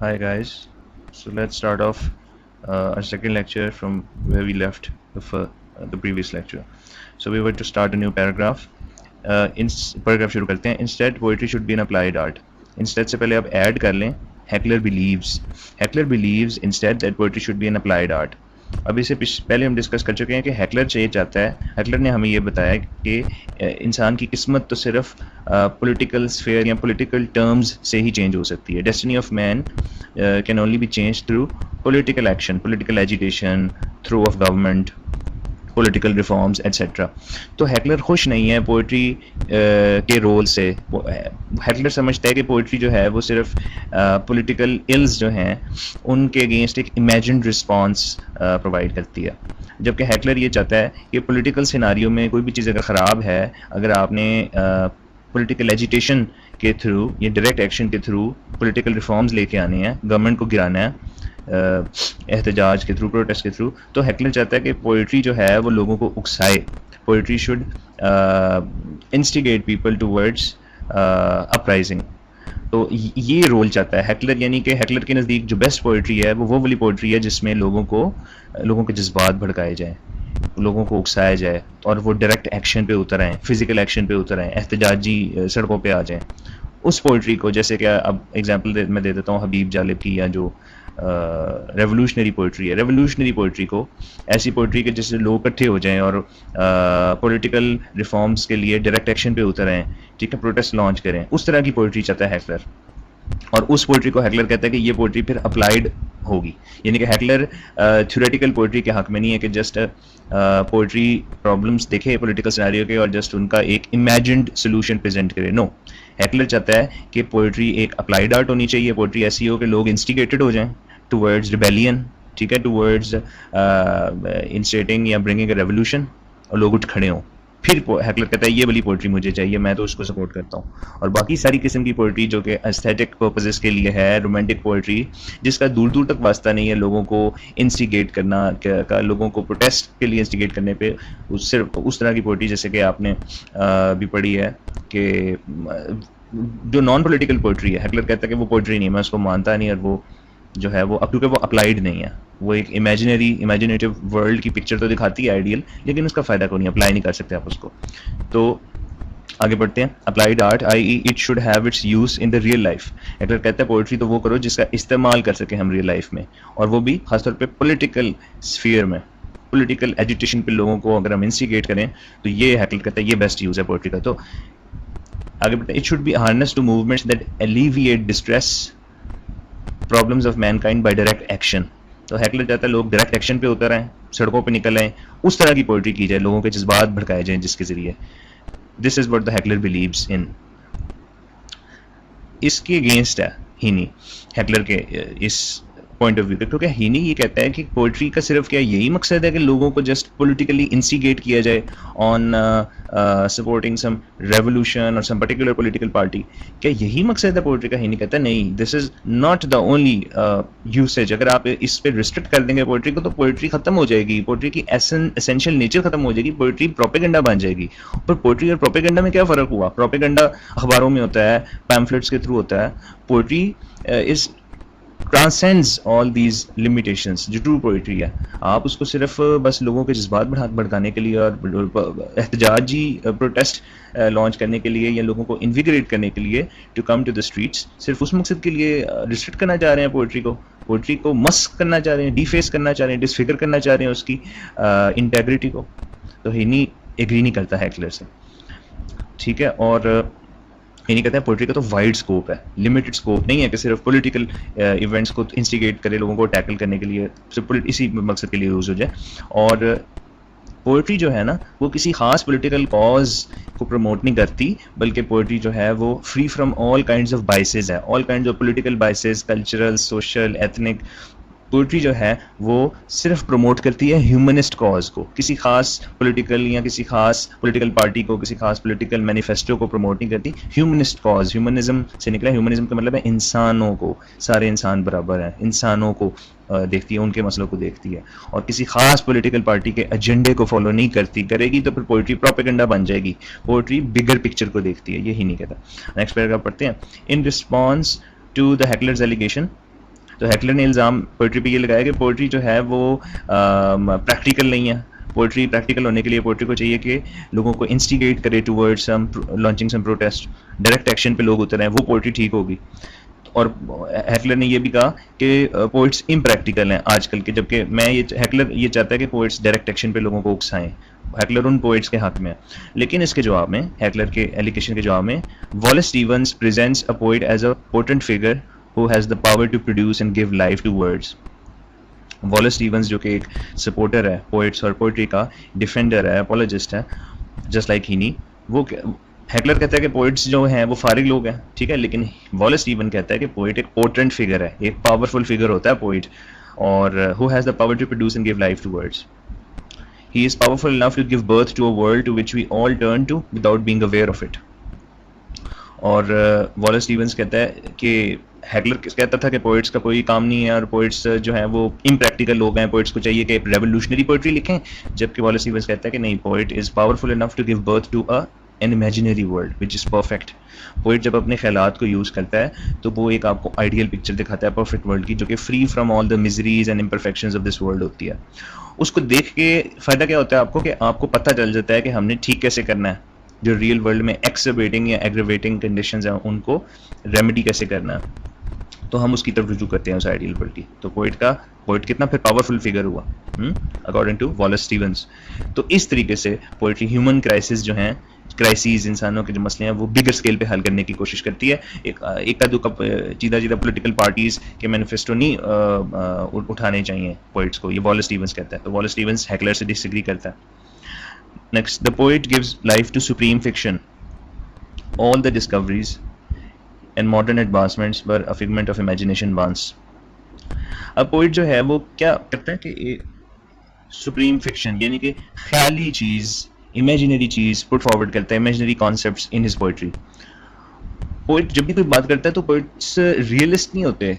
Hi guys, so let's start off our second lecture from where we left the previous lecture. So we were to start a new paragraph. In paragraph शुरू करते हैं. Instead, poetry should be an applied art. Instead से पहले आप add कर लें. Heckler believes instead that poetry should be an applied art. अब इसे पहले हम डिस्कस कर चुके हैं कि हैकलर ये चाहता है. हैकलर ने हमें ये बताया कि इंसान की किस्मत तो सिर्फ पॉलिटिकल स्फेयर या पॉलिटिकल टर्म्स से ही चेंज हो सकती है. Destiny of man can only B change through political action, political agitation, through of government, political reforms etcetera. तो हैकलर खुश नहीं है पोइट्री के रोल से. हैकलर समझता है कि पोइट्री जो है वो सिर्फ पॉलिटिकल इल्स जो हैं उनके अगेंस्ट एक इमेजिन्ड रिस्पॉन्स प्रोवाइड करती है. जबकि हैकलर ये चाहता है कि पॉलिटिकल सिनारियो में कोई भी चीज़ अगर ख़राब है, अगर आपने पॉलिटिकल एजिटेशन के थ्रू या डायरेक्ट एक्शन के थ्रू पॉलिटिकल रिफॉर्म्स लेके आने हैं, गवर्नमेंट को गिराना है एहतजाज के थ्रू, प्रोटेस्ट के थ्रू, तो हैकलर चाहता है कि पोइट्री जो है वो लोगों को उकसाए. Poetry should instigate people towards uprising. तो ये रोल चाहता है हैकलर. यानी कि हैकलर के नज़दीक जो बेस्ट पोइट्री है वो वाली पोइट्री है जिसमें लोगों के जज्बात भड़काए जाएँ, लोगों को उकसाया जाए और वो डायरेक्ट एक्शन पे उतर आएँ, फिजिकल एक्शन पे उतर आएँ, एहतजाजी सड़कों पे आ जाएँ. उस पोइट्री को, जैसे कि अब एग्जांपल मैं दे देता हूँ हबीब जालिब की, या जो रेवोल्यूशनरी पोइट्री है, रेवोल्यूशनरी पोइट्री को, ऐसी पोइट्री के जिससे लोग इकट्ठे हो जाएं और पॉलिटिकल रिफॉर्म्स के लिए डायरेक्ट एक्शन पे उतर आएँ, ठीक है, प्रोटेस्ट लॉन्च करें, उस तरह की पोइट्री चाहता है हैकलर. और उस पोइट्री को हैकलर कहता है कि ये पोइट्री फिर अप्लाइड होगी. यानी कि हैकलर थ्योरेटिकल पोइट्री के हक में नहीं है कि जस्ट पोइट्री प्रॉब्लम्स देखे पॉलिटिकल सिनेरियो के और जस्ट उनका एक इमेजिन्ड सोल्यूशन प्रेजेंट करे. नो, हैकलर चाहता है कि पोइट्री एक अप्लाइड आर्ट होनी चाहिए. पोइट्री ऐसी हो कि लोग इंस्टिगेटेड हो जाएं टूवर्ड्स रिबेलियन, ठीक है, टूवर्ड्स इंस्टेटिंग या ब्रिंगिंग अ रेवोल्यूशन, और लोग उठ खड़े हों. फिर हैकलर कहता है ये वाली पोइट्री मुझे चाहिए, मैं तो उसको सपोर्ट करता हूँ. और बाकी सारी किस्म की पोइट्री जो कि एस्थेटिक पर्पसेस के लिए है, रोमांटिक पोइट्री जिसका दूर दूर तक वास्ता नहीं है लोगों को इंस्टिगेट करना का, लोगों को प्रोटेस्ट के लिए इंस्टिगेट करने पे, सिर्फ उस तरह की पोइट्री जैसे कि आपने भी पढ़ी है कि जो नॉन पॉलिटिकल पोइट्री है, हैकलर कहता है कि वो पोइट्री नहीं है, मैं उसको मानता नहीं, और वो जो है वो अब क्योंकि वो अप्लाइड नहीं है, वो एक इमेजिनेटिव वर्ल्ड की पिक्चर तो दिखाती है आइडियल, लेकिन उसका फ़ायदा कोई नहीं, अप्लाई नहीं कर सकते आप उसको. तो आगे बढ़ते हैं. Applied art I it should have it's use in the real life. Heckler कहता है पोइट्री तो वो करो जिसका इस्तेमाल कर सके हम रियल लाइफ में, और वो भी खासतौर पे पॉलिटिकल स्फीयर में, पॉलिटिकल एजिटेशन पे लोगों को अगर हम इंस्टिगेट करें तो ये हैकलर कहता है ये बेस्ट यूज़ है पोइट्री का. तो आगे बढ़ते हैं. It should be harness to movements that alleviate distress problems of mankind by direct action. तो हैकलर चाहता है लोग डायरेक्ट एक्शन पे उतर आएँ, सड़कों पे निकल आएँ, उस तरह की पोइट्री की जाए, लोगों के जज्बात भड़काए जाएँ जिसके ज़रिए. This is what the heckler believes in. इसके अगेंस्ट है हीनी, हैकलर के इस पॉइंट ऑफ व्यू, क्योंकि हीनी ये कहता है कि पोइट्री का सिर्फ क्या यही मकसद है कि लोगों को जस्ट पॉलिटिकली इंस्टिगेट किया जाए ऑन सपोर्टिंग सम रेवोल्यूशन और सम पर्टिकुलर पॉलिटिकल पार्टी. क्या यही मकसद है पोइट्री का? हीनी कहता है नहीं, this is not the only usage. अगर आप इस पर रिस्ट्रिक्ट कर देंगे पोइट्री को तो पोइट्री खत्म हो जाएगी, पोइट्री की एसेंशियल नेचर खत्म हो जाएगी, पोइट्री प्रोपेगेंडा बन जाएगी. पर पोइट्री और प्रोपेगेंडा में क्या फ़र्क हुआ? प्रोपेगेंडा अखबारों में होता है, पैम्फलेट्स के थ्रू होता है. Poetry is transcends all these limitations. जो ट्रू पोइट्री है, आप उसको सिर्फ बस लोगों के जज्बात भड़काने के लिए और एहतजाजी प्रोटेस्ट लॉन्च करने के लिए या लोगों को इन्विगरेट करने के लिए to come to the streets, सिर्फ उस मकसद के लिए रिस्ट्रिक्ट करना चाह रहे हैं पोइट्री को मस्क करना चाह रहे हैं, डिफेस करना चाह रहे हैं, डिसफिगर करना चाह रहे हैं उसकी इंटेग्रिटी को. तो हीनी एग्री नहीं करता हैकलर से, ठीक है. और ये कहते हैं पोइट्री का तो वाइड स्कोप है, लिमिटेड स्कोप नहीं है कि सिर्फ पॉलिटिकल इवेंट्स को इंस्टिगेट करे, लोगों को टैकल करने के लिए, सिर्फ इसी मकसद के लिए यूज़ हो जाए. और पोइट्री जो है ना वो किसी खास पॉलिटिकल कॉज को प्रमोट नहीं करती, बल्कि पोइट्री जो है वो free from all kinds of biases है, all kinds of political biases, cultural, social, ethnic. Poetry जो है वो सिर्फ प्रमोट करती है ह्यूमनिस्ट कॉज को, किसी खास पॉलिटिकल या किसी खास पॉलिटिकल पार्टी को, किसी खास पॉलिटिकल मैनिफेस्टो को प्रमोट नहीं करती. ह्यूमनिस्ट कॉज, ह्यूमनिज्म से निकला. ह्यूमनिज्म का मतलब है इंसानों को, सारे इंसान बराबर हैं, इंसानों को देखती है, उनके मसलों को देखती है, और किसी खास पॉलिटिकल पार्टी के एजेंडे को फॉलो नहीं करती. करेगी तो फिर पोइट्री प्रोपेगेंडा बन जाएगी. पोइट्री बिगर पिक्चर को देखती है, यही नहीं कहता. नेक्स्ट पैराग्राफ पढ़ते हैं. In response to the heckler's allegation, तो हैकलर ने इल्ज़ाम पोइट्री पे ये लगाया कि पोइट्री जो है वो प्रैक्टिकल नहीं है। पोइट्री प्रैक्टिकल होने के लिए पोइट्री को चाहिए कि लोगों को इंस्टिगेट करे टूवर्ड्स सम लॉन्चिंग सम प्रोटेस्ट, डायरेक्ट एक्शन पे लोग उतर आए, वो पोइट्री ठीक होगी। और हैकलर ने ये भी कहा कि पोइट्स इम्प्रैक्टिकल हैं आजकल के, जबकि हैकलर ये चाहता है कि पोइट्स डायरेक्ट एक्शन पे लोगों को उकसाएं। हैकलर उन पोइट्स के हक में है। लेकिन इसके जवाब में, हैकलर के एलिगेशन के जवाब में, Wallace Stevens presents a poet as a potent figure who has the power to produce and give life to words. Wallace Stevens जो कि एक सपोर्टर है पोइट्स और पोइट्री का, डिफेंडर है, अपोलॉजिस्ट है, जस्ट लाइक हीनी, वो हैकलर कहता है कि पोइट्स जो हैं वो फारिग लोग हैं, ठीक है, लेकिन वॉलेस स्टीवन कहता है कि पोइट एक पोटेंट फिगर है, एक पावरफुल फिगर होता है पोइट, और who has the power to produce and give life to words. He is powerful enough to give birth to a world to which we all turn to without being aware of it. और Wallace Stevens कहता है कि heckler कहता था कि poets का कोई काम नहीं है और पोइट्स जो है वो इम्प्रैक्टिकल लोग हैं, पोइट्स को चाहिए कि रेवोल्यूशनरी पोइट्री लिखें, जबकि वॉलेस स्टीवंस कहता है कि नहीं, poet is powerful enough to give birth to an imaginary world which is perfect. Poet जब अपने ख्यालात को यूज़ करता है तो वो एक आपको आइडियल पिक्चर दिखाता है परफेक्ट वर्ल्ड की, जो कि free from all the miseries and imperfections of this world होती है। उसको देख के फ़ायदा क्या होता है आपको, कि आपको पता चल जाता है कि हमने ठीक कैसे करना है, जो रियल वर्ल्ड में एक्सर्बेटिंग या एग्रेवेटिंग कंडीशंस हैं उनको रेमेडी कैसे करना है, तो हम उसकी तरफ रुजू करते हैं उस आइडियल वर्ल्ड की। तो पोइट कितना फिर पावरफुल फिगर हुआ अकॉर्डिंग टू वॉलेस स्टीवंस। तो इस तरीके से पोइट्री ह्यूमन क्राइसिस जो हैं, क्राइसिस, इंसानों के जो मसले हैं, वो बिगर स्केल पे हल करने की कोशिश करती है। एक दो सीधा पॉलिटिकल पार्टीज के मैनिफेस्टो नहीं उठाने चाहिए पोइट्स को, ये वॉलेस स्टीवंस कहता है। तो वॉलेस स्टीवंस हैकलर से डिसएग्री करता है। Next, the poet gives life to supreme fiction. All the discoveries and modern advancements were a figment of imagination once. अब पोइट जो है वो क्या करता है कि सुप्रीम फिक्शन यानी कि ख्याली चीज़, इमेजिनरी चीज़ पुट फॉरवर्ड करता है, imaginary concepts in his poetry. Poet जब भी कोई बात करता है तो पोइट्स रियलिस्ट नहीं होते,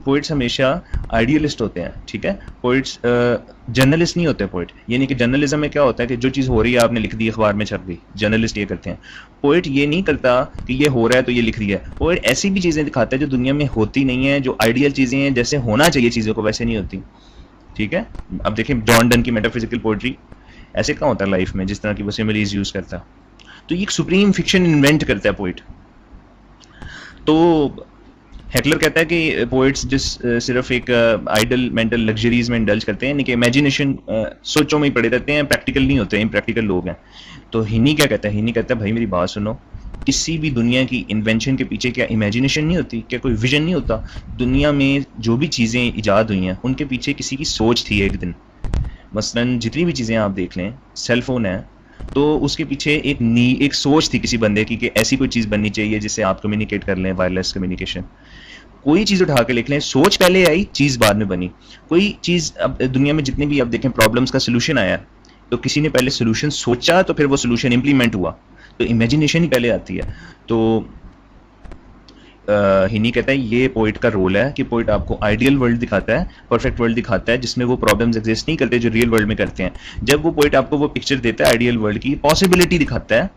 पोइट्स हमेशा आइडियलिस्ट होते हैं, ठीक है। पोइट्स जर्नलिस्ट नहीं होते पोइट, यानी कि जर्नलिज्म में क्या होता है कि जो चीज़ हो रही है आपने लिख दी, अखबार में छप गई, जर्नलिस्ट ये करते हैं। पोइट ये नहीं करता कि ये हो रहा है तो ये लिख दिया है। पोइट ऐसी भी चीज़ें दिखाता है जो दुनिया में होती नहीं है, जो आइडियल चीज़ें हैं, जैसे होना चाहिए चीज़ों को वैसे नहीं होती, ठीक है। अब देखिए जॉन डन की मेटाफिजिकल पोइट्री, ऐसे कहाँ होता है लाइफ में, जिस तरह की वो सिमिलीज यूज़ करता है। तो ये एक सुप्रीम फिक्शन इन्वेंट करता है पोइट। तो हैकलर कहता है कि पोइट्स सिर्फ एक आइडल मेंटल लग्जरीज में इंडल्ज करते हैं, यानी कि इमेजिनेशन, सोचों में ही पड़े रहते हैं, प्रैक्टिकल नहीं होते हैं, इम्प्रैक्टिकल लोग हैं। तो हीनी क्या कहता है, हीनी कहता है भाई मेरी बात सुनो, किसी भी दुनिया की इन्वेंशन के पीछे क्या इमेजिनेशन नहीं होती, क्या कोई विजन नहीं होता? दुनिया में जो भी चीज़ें ईजाद हुई हैं उनके पीछे किसी की सोच थी एक दिन। मसलन जितनी भी चीज़ें आप देख लें, सेल फोन है तो उसके पीछे एक सोच थी किसी बंदे की कि ऐसी कोई चीज़ बननी चाहिए जिससे आप कम्युनिकेट कर लें, वायरलेस कम्युनिकेशन। कोई चीज़ उठा के लिख लें, सोच पहले आई, चीज़ बाद में बनी। कोई चीज़, अब दुनिया में जितने भी आप देखें प्रॉब्लम्स का सोल्यूशन आया, तो किसी ने पहले सोल्यूशन सोचा तो फिर वो सोल्यूशन इंप्लीमेंट हुआ, तो इमेजिनेशन ही पहले आती है। तो हिनी कहता है ये पोइट का रोल है कि पोइट आपको आइडियल वर्ल्ड दिखाता है, परफेक्ट वर्ल्ड दिखाता है जिसमें वो प्रॉब्लम्स एग्जिस्ट नहीं करते जो रियल वर्ल्ड में करते हैं। जब वो पोइट आपको वो पिक्चर देता है आइडियल वर्ल्ड की, पॉसिबिलिटी दिखाता है,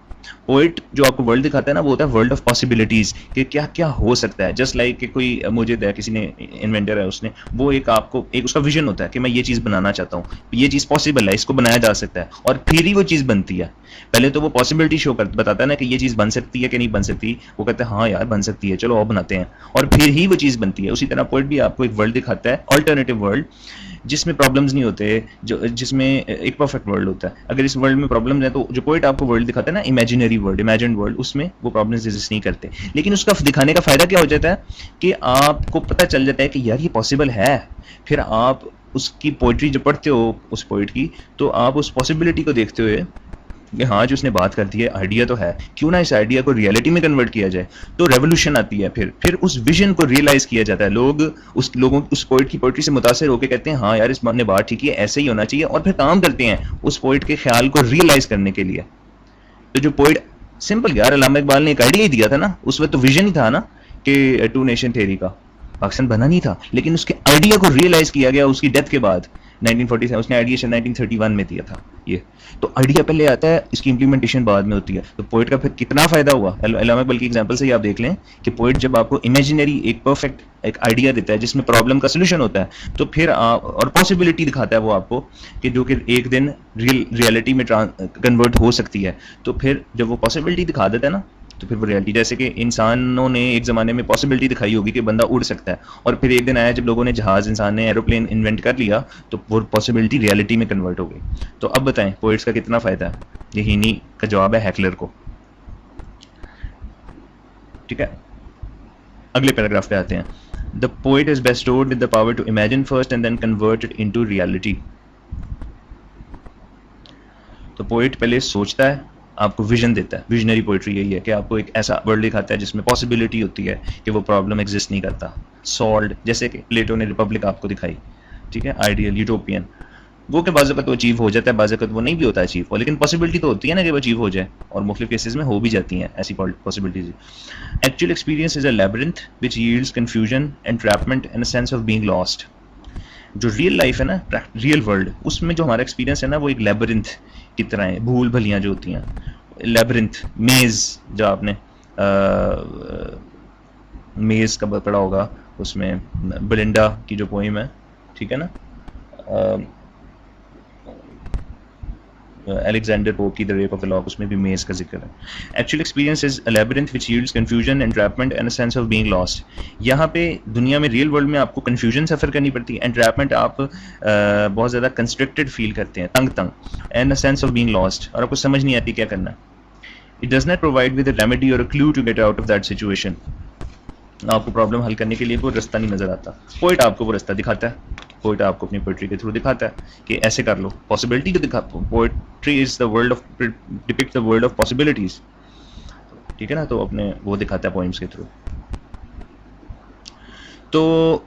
पोइट जो आपको वर्ल्ड दिखाता है ना, वो होता है वर्ल्ड ऑफ पॉसिबिलिटीज, कि क्या क्या हो सकता है। जस्ट लाइक कि कोई मुझे किसी ने इन्वेंटर है, उसने वो एक आपको एक उसका विजन होता है कि मैं ये चीज़ बनाना चाहता हूँ, ये चीज़ पॉसिबल है, इसको बनाया जा सकता है, और फिर ही वो चीज़ बनती है। पहले तो वो पॉसिबिलिटी शो कर बताता है ना कि ये चीज़ बन सकती है कि नहीं बन सकती, वो कहता है हाँ यार बन सकती है, चलो और बनाते हैं, और फिर ही वो चीज़ बनती है। उसी तरह पोइट भी आपको एक वर्ल्ड दिखाता है, अल्टरनेटिव वर्ल्ड, जिसमें प्रॉब्लम्स नहीं होते, जिसमें एक परफेक्ट वर्ल्ड होता है। अगर इस वर्ल्ड में प्रॉब्लम्स हैं तो जो पोइट आपको वर्ल्ड दिखाता है ना, इमेजिनरी वर्ल्ड, इमेजिन्ड वर्ल्ड, उसमें वो प्रॉब्लम्स एग्जिस्ट नहीं करते। लेकिन उसका दिखाने का फायदा क्या हो जाता है कि आपको पता चल जाता है कि यार ये पॉसिबल है। फिर आप उसकी पोइट्री जो पढ़ते हो उस पोइट की, तो आप उस पॉसिबिलिटी को देखते हुए कि हाँ जो उसने बात कर दी है, आइडिया तो है, क्यों ना इस आइडिया को रियलिटी में कन्वर्ट किया जाए। तो रेवोल्यूशन आती है, फिर उस विजन को रियलाइज किया जाता है। लोग उस पोइट की पोइट्री से मुतासिर होकर कहते हैं हाँ यार इस ने बात ठीक है, ऐसे ही होना चाहिए, और फिर काम करते हैं उस पोइट के ख्याल को रियलाइज करने के लिए। तो जो पोइट सिंपल यार, अल्लामा इकबाल ने एक आइडिया ही दिया था ना, उस वक्त तो विजन ही था ना कि टू नेशन थ्योरी का, पाकिस्तान बना नहीं था, लेकिन उसके आइडिया को रियलाइज किया गया उसकी डेथ के बाद। 1947, उसने आइडिया शायद 1931 में दिया था ये। तो आइडिया पहले आता है, इसकी इम्प्लीमेंटेशन बाद में होती है। तो पोइट का फिर कितना फायदा हुआ, अल्लामा इकबाल की एग्जांपल से ही आप देख लें कि पोइट जब आपको इमेजिनरी एक परफेक्ट एक आइडिया देता है जिसमें प्रॉब्लम का सोल्यूशन होता है, तो फिर और पॉसिबिलिटी दिखाता है वो आपको कि जो कि एक दिन रियलिटी में कन्वर्ट हो सकती है। तो फिर जब वो पॉसिबिलिटी दिखा देता है ना, तो फिर वो रियलिटी, जैसे कि इंसानों ने एक ज़माने में पॉसिबिलिटी दिखाई होगी कि बंदा उड़ सकता है, और फिर एक दिन आया जब लोगों ने जहाज़, इंसान ने एरोप्लेन इन्वेंट कर लिया, तो वो पॉसिबिलिटी रियलिटी में कन्वर्ट हो गई। तो अब बताएं पोइट्स का कितना फ़ायदा है? यही इन्हीं का जवाब है हैकलर को। ठीक है, अगले पैराग्राफ पे आते हैं। The poet is bestowed with the power to imagine first and then convert it into reality. तो पोइट पहले सोचता है, आपको विजन देता है। विजनरी पोइट्री यही है कि आपको एक ऐसा वर्ल्ड दिखाता है जिसमें पॉसिबिलिटी होती है कि वो प्रॉब्लम एग्जिस्ट नहीं करता, सॉल्व्ड, जैसे कि प्लेटो ने रिपब्लिक आपको दिखाई। ठीक है, आइडियल यूटोपियन, वो के बाज़ वो अचीव हो जाता है, बाज़ वो नहीं भी होता अचीव हो, लेकिन पॉसिबिलिटी तो होती है ना कि वो अचीव हो जाए, और मुख्तलिफ केसेस में हो भी जाती हैं ऐसी possibilities. Actual experience is a labyrinth which yields confusion, entrapment and a sense of being lost. जो रियल लाइफ है ना, रियल वर्ल्ड, उसमें जो हमारा एक्सपीरियंस है ना, वो एक लैबिरिंथ की तरह है, भूल भलियाँ जो होती हैं, लैबिरिंथ, मेज, जो आपने मेज का पढ़ा होगा, उसमें बेलिंडा की जो पोइम है, ठीक है ना, अलेक्जेंडर पोप की the rape of the lock, उसमें भी मेज का जिक्र है। Actual experience is a labyrinth which yields confusion, entrapment and a sense of being lost. यहाँ पे दुनिया में रियल वर्ल्ड में आपको कंफ्यूजन सफ़र करनी पड़ती है, एंट्रैपमेंट आप बहुत ज़्यादा कंस्ट्रिक्टेड फील करते हैं, तंग, and a sense of being lost, और आपको समझ नहीं आती क्या करना है। It does not provide with a remedy और a clue to get out of that situation. आपको प्रॉब्लम हल करने के लिए कोई रास्ता नहीं नजर आता, पोइट आपको वो रास्ता दिखाता है। पोइट आपको अपनी पोइट्री के थ्रू दिखाता है कि ऐसे कर लो, पॉसिबिलिटी को दिखा। Poetry is the world of, depict the world of possibilities. ठीक है ना, तो अपने वो दिखाता है पोइम्स के थ्रू। तो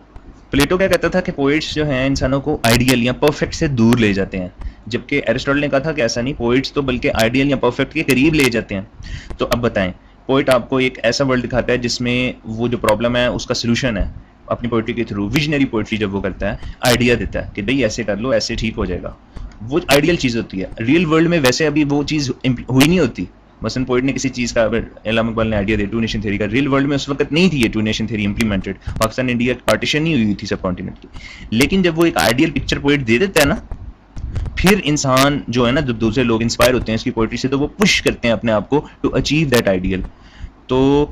प्लेटो क्या कहता था कि पोइट्स जो हैं इंसानों को आइडियल या परफेक्ट से दूर ले जाते हैं, जबकि एरिस्टोटल ने कहा था कि ऐसा नहीं, पोइट्स तो बल्कि आइडियल या परफेक्ट के करीब ले जाते हैं। तो अब बताएं, पोइट आपको एक ऐसा वर्ल्ड दिखाता है जिसमें वो जो प्रॉब्लम है उसका सोल्यूशन है अपनी पोइट्री के थ्रू। विजनरी पोइट्री जब वो करता है, आइडिया देता है कि भाई ऐसे कर लो, ऐसे ठीक हो जाएगा, वो आइडियल चीज़ होती है। रियल वर्ल्ड में वैसे अभी वो चीज़ हुई नहीं होती। मसलन पोइट ने किसी चीज़ का, अल्लामा इकबाल ने आइडिया दिया टू नेशन थ्योरी का, रियल वर्ल्ड में उस वक्त नहीं थी ये two nation theory implemented, Pakistan India partition नहीं हुई थी सब कॉन्टिनेंट की। लेकिन जब वो एक आइडियल पिक्चर पोइट दे देता है ना, फिर इंसान जो है ना, जब दूसरे लोग इंस्पायर होते हैं इसकी पोइट्री से, तो वो पुश करते हैं अपने आप को टू अचीव दैट आइडियल। तो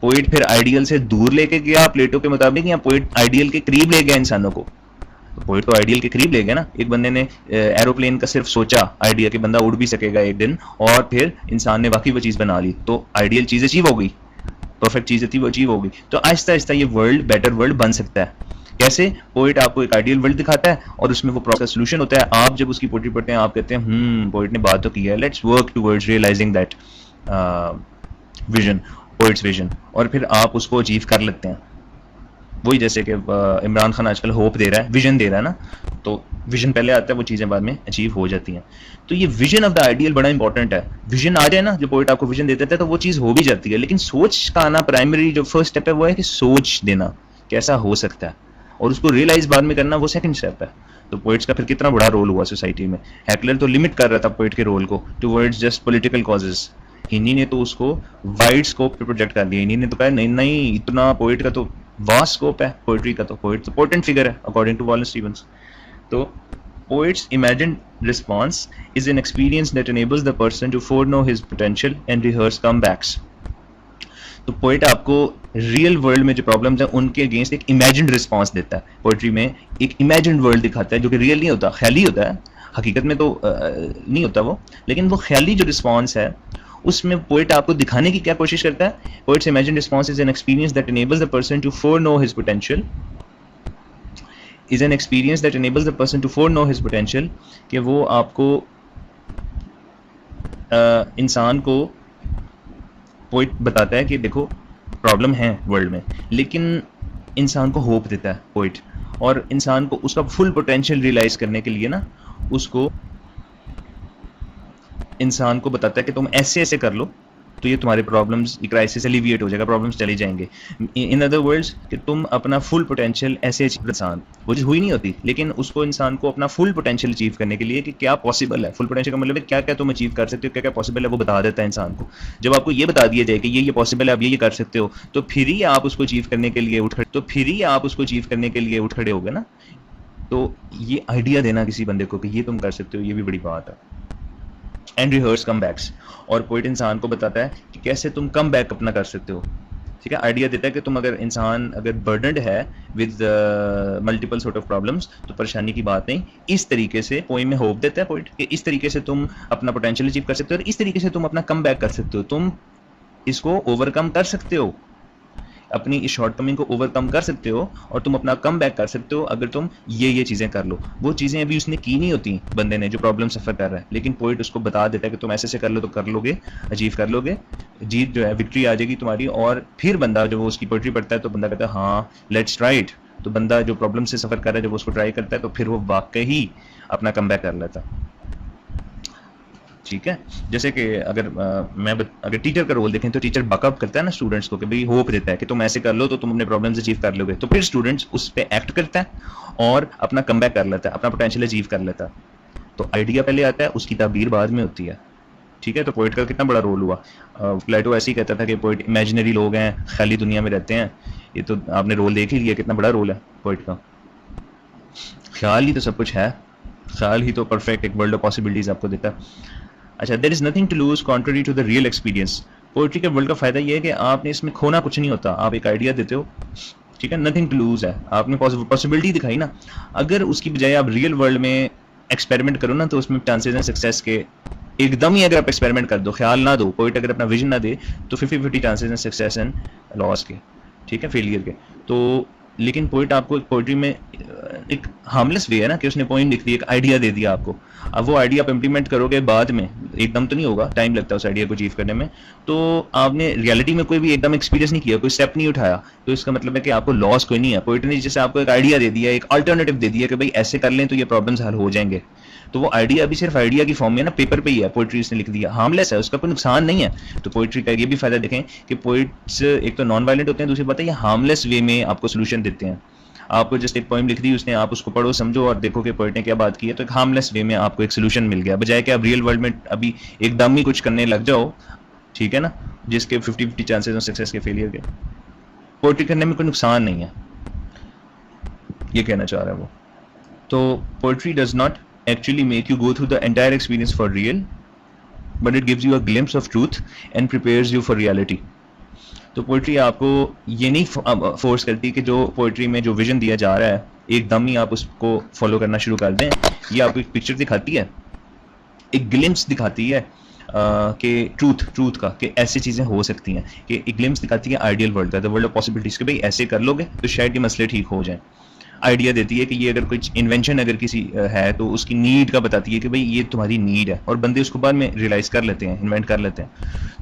पोइट फिर आइडियल से दूर लेके गया प्लेटो के मुताबिक, या पोइट आइडियल के करीब ले गया इंसानों को? तो पोइट तो आइडियल के करीब ले गया ना। एक बंदे ने एरोप्लेन का सिर्फ सोचा आइडिया कि बंदा उड़ भी सकेगा एक दिन, और फिर इंसान ने वाकई वो चीज़ बना ली, तो आइडियल चीज़ अचीव हो गई, परफेक्ट चीज़ थी वो अचीव हो गई। तो आहिस्ता आहिस्ता ये वर्ल्ड बेटर वर्ल्ड बन सकता है। कैसे? पोइट आपको एक आइडियल वर्ल्ड दिखाता है और उसमें वो प्रॉब्लम का सोल्यूशन होता है। आप जब उसकी पोइट्री पढ़ते हैं, आप कहते हैं पोइट ने बात तो की है, let's work towards realising that vision, poets vision, और फिर आप उसको अचीव कर लेते हैं। वही जैसे कि इमरान खान आजकल होप दे रहा है, विजन दे रहा है ना, तो विजन पहले आता है, वो चीज़ें बाद में अचीव हो जाती हैं। तो ये विजन ऑफ द आइडियल बड़ा इंपॉर्टेंट है। विजन आ जाए ना, जो पोइट आपको विजन दे देता है, तो वो चीज़ हो भी जाती है। लेकिन सोच का आना, प्राइमरी जो फर्स्ट स्टेप है वो है कि सोच देना कैसा हो सकता है, और उसको रियलाइज बाद में करना वो सेकंड स्टेप है। तो पोइट्स का फिर कितना बड़ा रोल हुआ सोसाइटी में। हैकलर तो लिमिट कर रहा था पोइट के रोल को टुवर्ड्स जस्ट पॉलिटिकल कॉजेज, इन्हीं ने तो उसको वाइड स्कोप पे प्रोजेक्ट कर दिया। इन्हीं ने तो कहा नहीं नहीं, इतना पोइट का तो वास्ट स्कोप है पोइट्री का, तो पोइट तो पोटेंट फिगर है अकॉर्डिंग टू वॉलेस स्टीवंस। तो poets imagined response is an experience that enables the person to foreknow his potential and rehearse comebacks। तो पोइट आपको रियल वर्ल्ड में जो प्रॉब्लम्स हैं उनके अगेंस्ट एक इमेजिन्ड रिस्पॉन्स देता है। पोइट्री में एक इमेजिन्ड वर्ल्ड दिखाता है जो कि रियल नहीं होता, ख्याली होता है, हकीकत में तो नहीं होता वो, लेकिन वो ख्याली जो रिस्पॉन्स है उसमें पोइट आपको दिखाने की क्या कोशिश करता है? Poets imagine response is an experience that enables the person to foreknow his potential, is an experience that enables the person to foreknow his potential, कि वो आपको इंसान को पोइट बताता है कि देखो प्रॉब्लम है वर्ल्ड में, लेकिन इंसान को होप देता है पोइट, और इंसान को उसका फुल पोटेंशियल रियलाइज करने के लिए ना उसको इंसान को बताता है कि तुम ऐसे ऐसे कर लो तो ये तुम्हारे प्रॉब्लम्स, ये क्राइसिस एलिविएट हो जाएगा, प्रॉब्लम्स चले जाएंगे। इन अदर वर्ड्स कि तुम अपना फुल पोटेंशियल ऐसे अचीव, इंसान वो चीज़ हुई नहीं होती, लेकिन उसको इंसान को अपना फुल पोटेंशियल अचीव करने के लिए कि क्या पॉसिबल है, फुल पोटेंशियल का मतलब है क्या क्या तुम अचीव कर सकते हो, क्या क्या पॉसिबल है, वो बता देता है इंसान को। जब आपको ये बता दिया जाए कि ये पॉसिबल है, आप ये कर सकते हो, तो फिर ही आप उसको अचीव करने के लिए उठ खड़े होगे ना। तो ये आइडिया देना किसी बंदे को कि ये तुम कर सकते हो, ये भी बड़ी बात है। एंड रिहर्स कम बैक्स, और पोइट इंसान को बताता है कि कैसे तुम कम बैक अपना कर सकते हो। ठीक है, आइडिया देता है कि तुम अगर बर्डनड है with multiple sort of problems, तो परेशानी की बात नहीं। इस तरीके से पोइम में होप देता है पोइट कि इस तरीके से तुम अपना पोटेंशियल अचीव कर सकते हो, और इस तरीके से तुम अपना कम बैक कर सकते हो, तुम इसको ओवरकम कर सकते हो, अपनी इस शॉर्टकमिंग को ओवरकम कर सकते हो, और तुम अपना कम बैक कर सकते हो अगर तुम ये चीज़ें कर लो। वो चीज़ें अभी उसने की नहीं होती बंदे ने जो प्रॉब्लम सफ़र कर रहा है, लेकिन पोइट उसको बता देता है कि तुम ऐसे से कर लो तो कर लोगे, अचीव कर लोगे, जीत जो है विक्ट्री आ जाएगी तुम्हारी। और फिर बंदा जब वो उसकी पोइट्री पढ़ता है तो बंदा कहता है हाँ लेट्स ट्राई इट। तो बंदा जो प्रॉब्लम से सफ़र कर रहा है जब उसको ट्राई करता है तो फिर वो वाकई ही अपना कम बैक कर लेता है। ठीक है, जैसे कि अगर टीचर का रोल देखें तो टीचर बैकअप करता है ना स्टूडेंट्स को कि भाई होप देता है कि तुम ऐसे कर लो तो तुम अपने प्रॉब्लम्स अचीव कर लोगे, तो फिर स्टूडेंट्स उस पर एक्ट करता है और अपना कमबैक कर लेता है, अपना पोटेंशियल अचीव कर लेता है। तो आइडिया पहले आता है, उसकी ताबीर बाद में होती है। ठीक है, तो पोइट का कितना बड़ा रोल हुआ। प्लेटो ऐसे ही कहता था कि पोइट इमेजिनरी लोग हैं, ख्याली दुनिया में रहते हैं। ये तो आपने रोल देख ही लिया, कितना बड़ा रोल है पोइट का। ख्याल ही तो सब कुछ है, ख्याल ही तो परफेक्ट एक वर्ल्ड ऑफ पॉसिबिलिटीज आपको देता है। अच्छा, there is nothing to lose contrary to the real experience. Poetry के वर्ल्ड का फायदा ये है कि आपने इसमें खोना कुछ नहीं होता, आप एक आइडिया देते हो, ठीक है, नथिंग टू लूज है, आपने पॉसिबिलिटी दिखाई ना। अगर उसकी बजाय आप रियल वर्ल्ड में एक्सपेरिमेंट करो ना, तो उसमें चांसेस हैं सक्सेस के एकदम ही, अगर आप एक्सपेरिमेंट कर दो, ख्याल ना दो, पोइट अगर अपना विजन ना दे, तो 50-50 चांसेस हैं सक्सेस एंड लॉस के, ठीक है, फेलियर के। तो लेकिन पोइट आपको पोइट्री में एक हार्मलेस वे है ना कि उसने पॉइंट लिख दी, एक आइडिया दे दिया आपको। अब वो आइडिया आप इम्प्लीमेंट करोगे बाद में, एकदम तो नहीं होगा, टाइम लगता है उस आइडिया को अचीव करने में। तो आपने रियलिटी में कोई भी एकदम एक्सपीरियंस नहीं किया, कोई स्टेप नहीं उठाया, तो इसका मतलब है कि आपको लॉस कोई नहीं है। पोइट ने जैसे आपको एक आइडिया दे दिया, एक अल्टरनेटिव दे दिया कि भाई ऐसे कर लें तो ये प्रॉब्लम्स हल हो जाएंगे, तो वो आइडिया अभी सिर्फ आइडिया की फॉर्म में ना, पेपर पे ही है, पोइट्री इसने लिख दिया, हार्मलेस है, उसका कोई नुकसान नहीं है। तो पोइट्री का ये भी फायदा देखें कि पोइट्स एक तो नॉन वायलेंट होते हैं, दूसरी बात है ये हार्मलेस वे में आपको सोल्यूशन देते हैं। आपको जस्ट एक पोइम लिख दी उसने, आप उसको पढ़ो समझो और देखो कि पोइट ने क्या बात की है, तो एक हार्मलेस वे में आपको एक सोल्यूशन मिल गया, बजाय कि आप रियल वर्ल्ड में अभी एकदम ही कुछ करने लग जाओ, ठीक है ना, जिसके 50-50 चांसेस हो सक्सेस के, फेलियर के। पोइट्री करने में कोई नुकसान नहीं है, ये कहना चाह रहा है वो। तो poetry does not actually make you go through the entire experience for real, but it gives you a glimpse of truth and prepares you for reality. तो पोइट्री आपको ये नहीं फोर्स करती कि जो पोइट्री में जो विजन दिया जा रहा है एकदम ही आप उसको फॉलो करना शुरू कर दें। ये आपको एक पिक्चर दिखाती है, एक ग्लिम्स दिखाती है कि ट्रूथ का, कि ऐसी चीज़ें हो सकती हैं, कि एक ग्लिम्स दिखाती है आइडियल वर्ल्ड का, द वर्ल्ड ऑफ पॉसिबिलिटीज़, कि भाई ऐसे कर लोगे तो शायद ये मसले ठीक हो जाएं। आइडिया देती है कि ये अगर कुछ इन्वेंशन अगर किसी है तो उसकी नीड का बताती है कि भाई ये तुम्हारी नीड है, और बंदे उसको बाद में रियलाइज कर लेते हैं, इन्वेंट कर लेते हैं।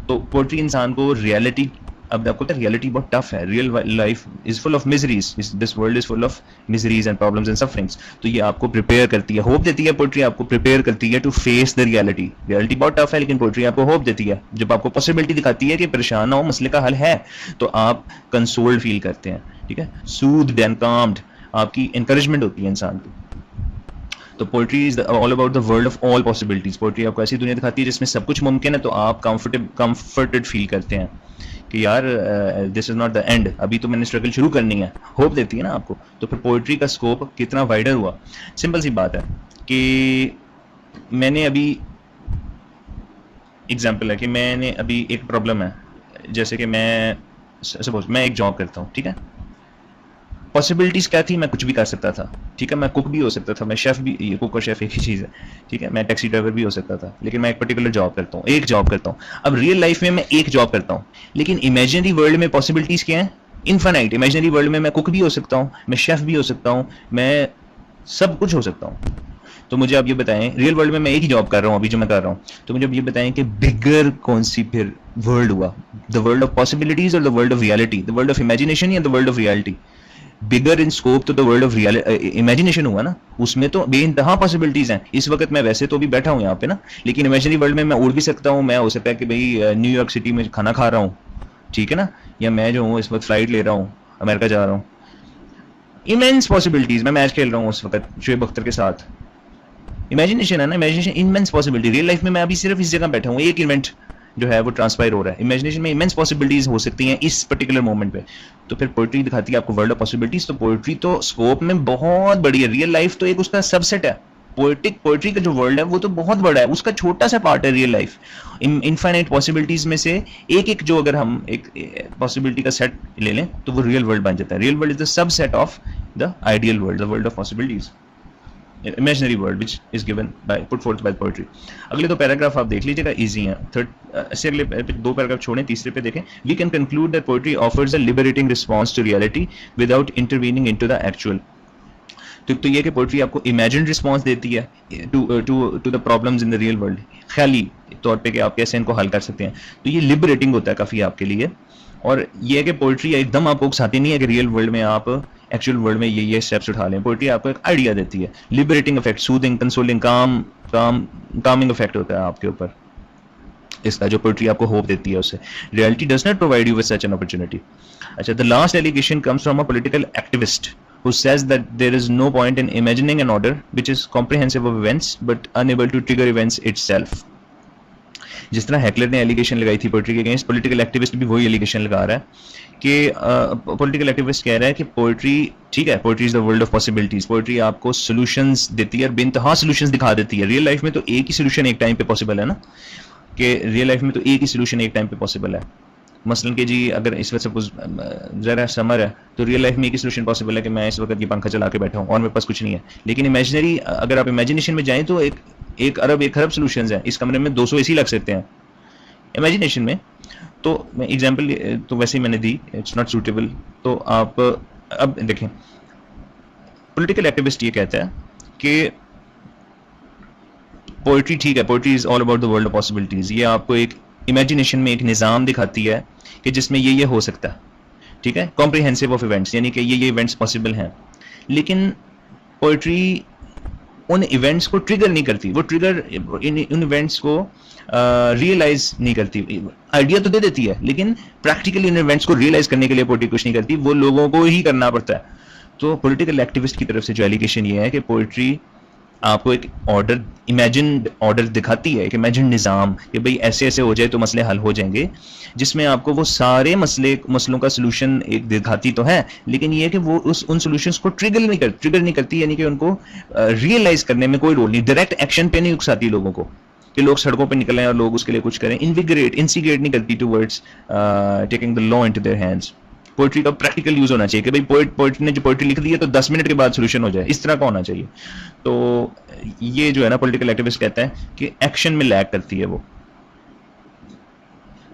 तो पोइट्री इंसान को रियलिटी, अब आपको पता है रियलिटी बहुत टफ है, real life is full of miseries, this world is full of miseries and problems and sufferings. तो ये आपको प्रिपेयर करती है, होप देती है, पोइट्री आपको प्रिपेयर करती है to face the reality. Reality बहुत टफ है लेकिन पोइट्री आपको होप देती है, जब आपको पॉसिबिलिटी दिखाती है कि परेशान ना हो, मसले का हल है, तो आप कंसोल्ड फील करते हैं, ठीक है, सूद्ड एंड काम्ड, आपकी एनकरेजमेंट होती है इंसान की। तो poetry is all about the world of all possibilities. Poetry आपको ऐसी दुनिया दिखाती है जिसमें सब कुछ मुमकिन है, तो आप कंफर्टेड फील करते हैं कि यार this is not the end, अभी तो मैंने स्ट्रगल शुरू करनी है, होप देती है ना आपको। तो फिर पोइट्री का स्कोप कितना वाइडर हुआ। सिंपल सी बात है कि मैंने अभी एग्जाम्पल है कि मैंने अभी एक प्रॉब्लम है, जैसे कि मैं सपोज मैं एक जॉब करता हूँ, ठीक है, पॉसिबिलिटीज क्या थी, मैं कुछ भी कर सकता था, ठीक है, मैं कुक भी हो सकता था, मैं शेफ भी, ये कुक और शेफ एक ही चीज़ है, ठीक है, मैं टैक्सी ड्राइवर भी हो सकता था, लेकिन मैं एक पर्टिकुलर जॉब करता हूँ, एक जॉब करता हूँ। अब रियल लाइफ में मैं एक जॉब करता हूँ, लेकिन इमेजिनरी वर्ल्ड में पॉसिबिलिटीज क्या है, इनफाइनाइट। इमेजिनरी वर्ल्ड में मैं कुक भी हो सकता हूँ, मैं शेफ भी हो सकता हूँ, मैं सब कुछ हो सकता हूँ। तो मुझे आप ये बताएं, रियल वर्ल्ड में मैं एक ही जॉब कर रहा हूँ अभी जो मैं कर रहा हूँ, तो मुझे अब ये बताएं कि बिगर कौन सी फिर वर्ल्ड हुआ, द वर्ल्ड ऑफ पॉसिबिलिटीज और the world of reality, the world of imagination या the world of reality. Bigger in scope तो the world of real imagination हुआ ना, उसमें तो बेइंतहा पॉसिबिलिटीज हैं। इस वक्त मैं वैसे तो भी बैठा हूँ यहाँ पे ना, लेकिन इमेजिनरी वर्ल्ड में मैं उड़ भी सकता हूँ। मैं हो सकता है कि भाई न्यूयॉर्क सिटी में खाना खा रहा हूँ, ठीक है ना, या मैं जो हूँ इस वक्त फ्लाइट ले रहा हूँ, अमेरिका जा रहा हूँ। इमेंस पॉसिबिलिटीज, मैं मैच खेल रहा हूँ उस वक्त शुएब अख्तर के साथ। इमेजिनेशन है ना, imagination immense possibility. Real life में मैं अभी सिर्फ इस जगह बैठा हूँ, एक इवेंट जो है वो ट्रांसपायर हो रहा है। इमेजिनेशन में इमेंस पॉसिबिलिटीज हो सकती हैं इस पर्टिकुलर मोमेंट पे। तो फिर पोएट्री दिखाती है आपको वर्ल्ड ऑफ पॉसिबिलिटीज। तो पोएट्री तो स्कोप में बहुत बड़ी है, रियल लाइफ तो एक उसका सबसेट है। पोएट्री का जो वर्ल्ड है वो तो बहुत बड़ा है, उसका छोटा सा पार्ट है रियल लाइफ। इनफाइनाइट पॉसिबिलिटीज में से एक एक जो अगर हम एक पॉसिबिलिटी का सेट ले लें तो वो रियल वर्ल्ड बन जाता है। Real world is the subset of the ideal world, the world of possibilities, imaginary world which is given by put forth by poetry। अगले दो पैराग्राफ आप देख लीजिएगा, इजी हैं। से अगले दो पैराग्राफ छोड़ें, तीसरे पे देखें। We can conclude that poetry offers a liberating response to reality without intervening into the actual। तो ये कि पोएट्री आपको इमेजिन रिस्पॉन्स देती है to the problems in the real world, ख्याली तौर पे कि आप कैसे इनको हल कर सकते हैं। तो ये लिबरेटिंग होता है काफ़ी आपके लिए। और ये है कि पोएट्री एकदम आपको उकसाती नहीं है कि रियल वर्ल्ड में आप एक्चुअल वर्ल्ड में ये स्टेप्स उठा लें। पोएट्री आपको एक आइडिया देती है, liberating effect, soothing, consoling, Kameng effect होता है आपके ऊपर इसका, जो पोएट्री आपको होप देती है उससे। Reality does not provide you with such an opportunity. अच्छा, the last allegation comes from a political activist who says that there is no point in imagining an order which is comprehensive of events but unable to trigger events itself। जिस तरह heckler ने allegation लगाई थी poetry के against, political activist भी वही allegation लगा रहा है कि पॉलिटिकल एक्टिविस्ट कह रहा है कि पोएट्री, ठीक है, poetry is the world of possibilities. Poetry आपको सॉल्यूशंस देती है और बेइंतहा सॉल्यूशंस दिखा देती है। रियल लाइफ में तो एक ही सॉल्यूशन एक टाइम पे पॉसिबल है ना, कि रियल लाइफ में तो एक ही सॉल्यूशन एक टाइम पे पॉसिबल है। मसलन कि जी अगर इस वक्त सपोज ज़रा समर है तो रियल लाइफ में एक ही सोल्यूशन पॉसिबल है कि मैं इस वक्त ये पंखा चला के बैठा हूँ और मेरे पास कुछ नहीं है। लेकिन इमेजिनरी, अगर आप इमेजिनेशन में जाएं तो एक खरब सोल्यूशंस हैं। इस कमरे में 200 एसी लग सकते हैं इमेजिनेशन में। तो मैं एग्जांपल तो वैसे ही मैंने दी, इट्स नॉट सूटेबल। तो आप अब देखें, पॉलिटिकल एक्टिविस्ट ये कहता है कि पोएट्री, ठीक है, poetry is all about the world of possibilities. ये आपको एक इमेजिनेशन में एक निज़ाम दिखाती है कि जिसमें ये हो सकता है, ठीक है, कॉम्प्रिहेंसिव ऑफ इवेंट्स, यानी कि ये इवेंट्स पॉसिबल हैं। लेकिन पोएट्री उन इवेंट्स को ट्रिगर नहीं करती, वो ट्रिगर उन इवेंट्स को रियलाइज नहीं करती। आइडिया तो दे देती है लेकिन प्रैक्टिकली उन इवेंट्स को रियलाइज करने के लिए पोएट्री कुछ नहीं करती, वो लोगों को ही करना पड़ता है। तो पॉलिटिकल एक्टिविस्ट की तरफ से जो एलिगेशन ये है कि पोएट्री आपको एक ऑर्डर, इमेजिन ऑर्डर दिखाती है, एक इमेजिन निज़ाम कि भाई ऐसे ऐसे हो जाए तो मसले हल हो जाएंगे, जिसमें आपको वो सारे मसलों का सलूशन एक दिखाती तो है, लेकिन ये है कि वो उन सॉल्यूशंस को ट्रिगर नहीं करती, यानी कि उनको रियलाइज करने में कोई रोल नहीं, डायरेक्ट एक्शन पे नहीं उकसाती लोगों को कि लोग सड़कों पे निकलें और लोग उसके लिए कुछ करें। इंसिगरेट नहीं करती towards taking the law into their hands. Poetry का प्रैक्टिकल यूज होना चाहिए कि भाई पोएट ने जो पोएट्री लिख दी है तो 10 मिनट के बाद सोल्यूशन हो जाए, इस तरह का होना चाहिए। तो ये जो है ना, पॉलिटिकल एक्टिविस्ट कहता है कि एक्शन में लैग करती है वो।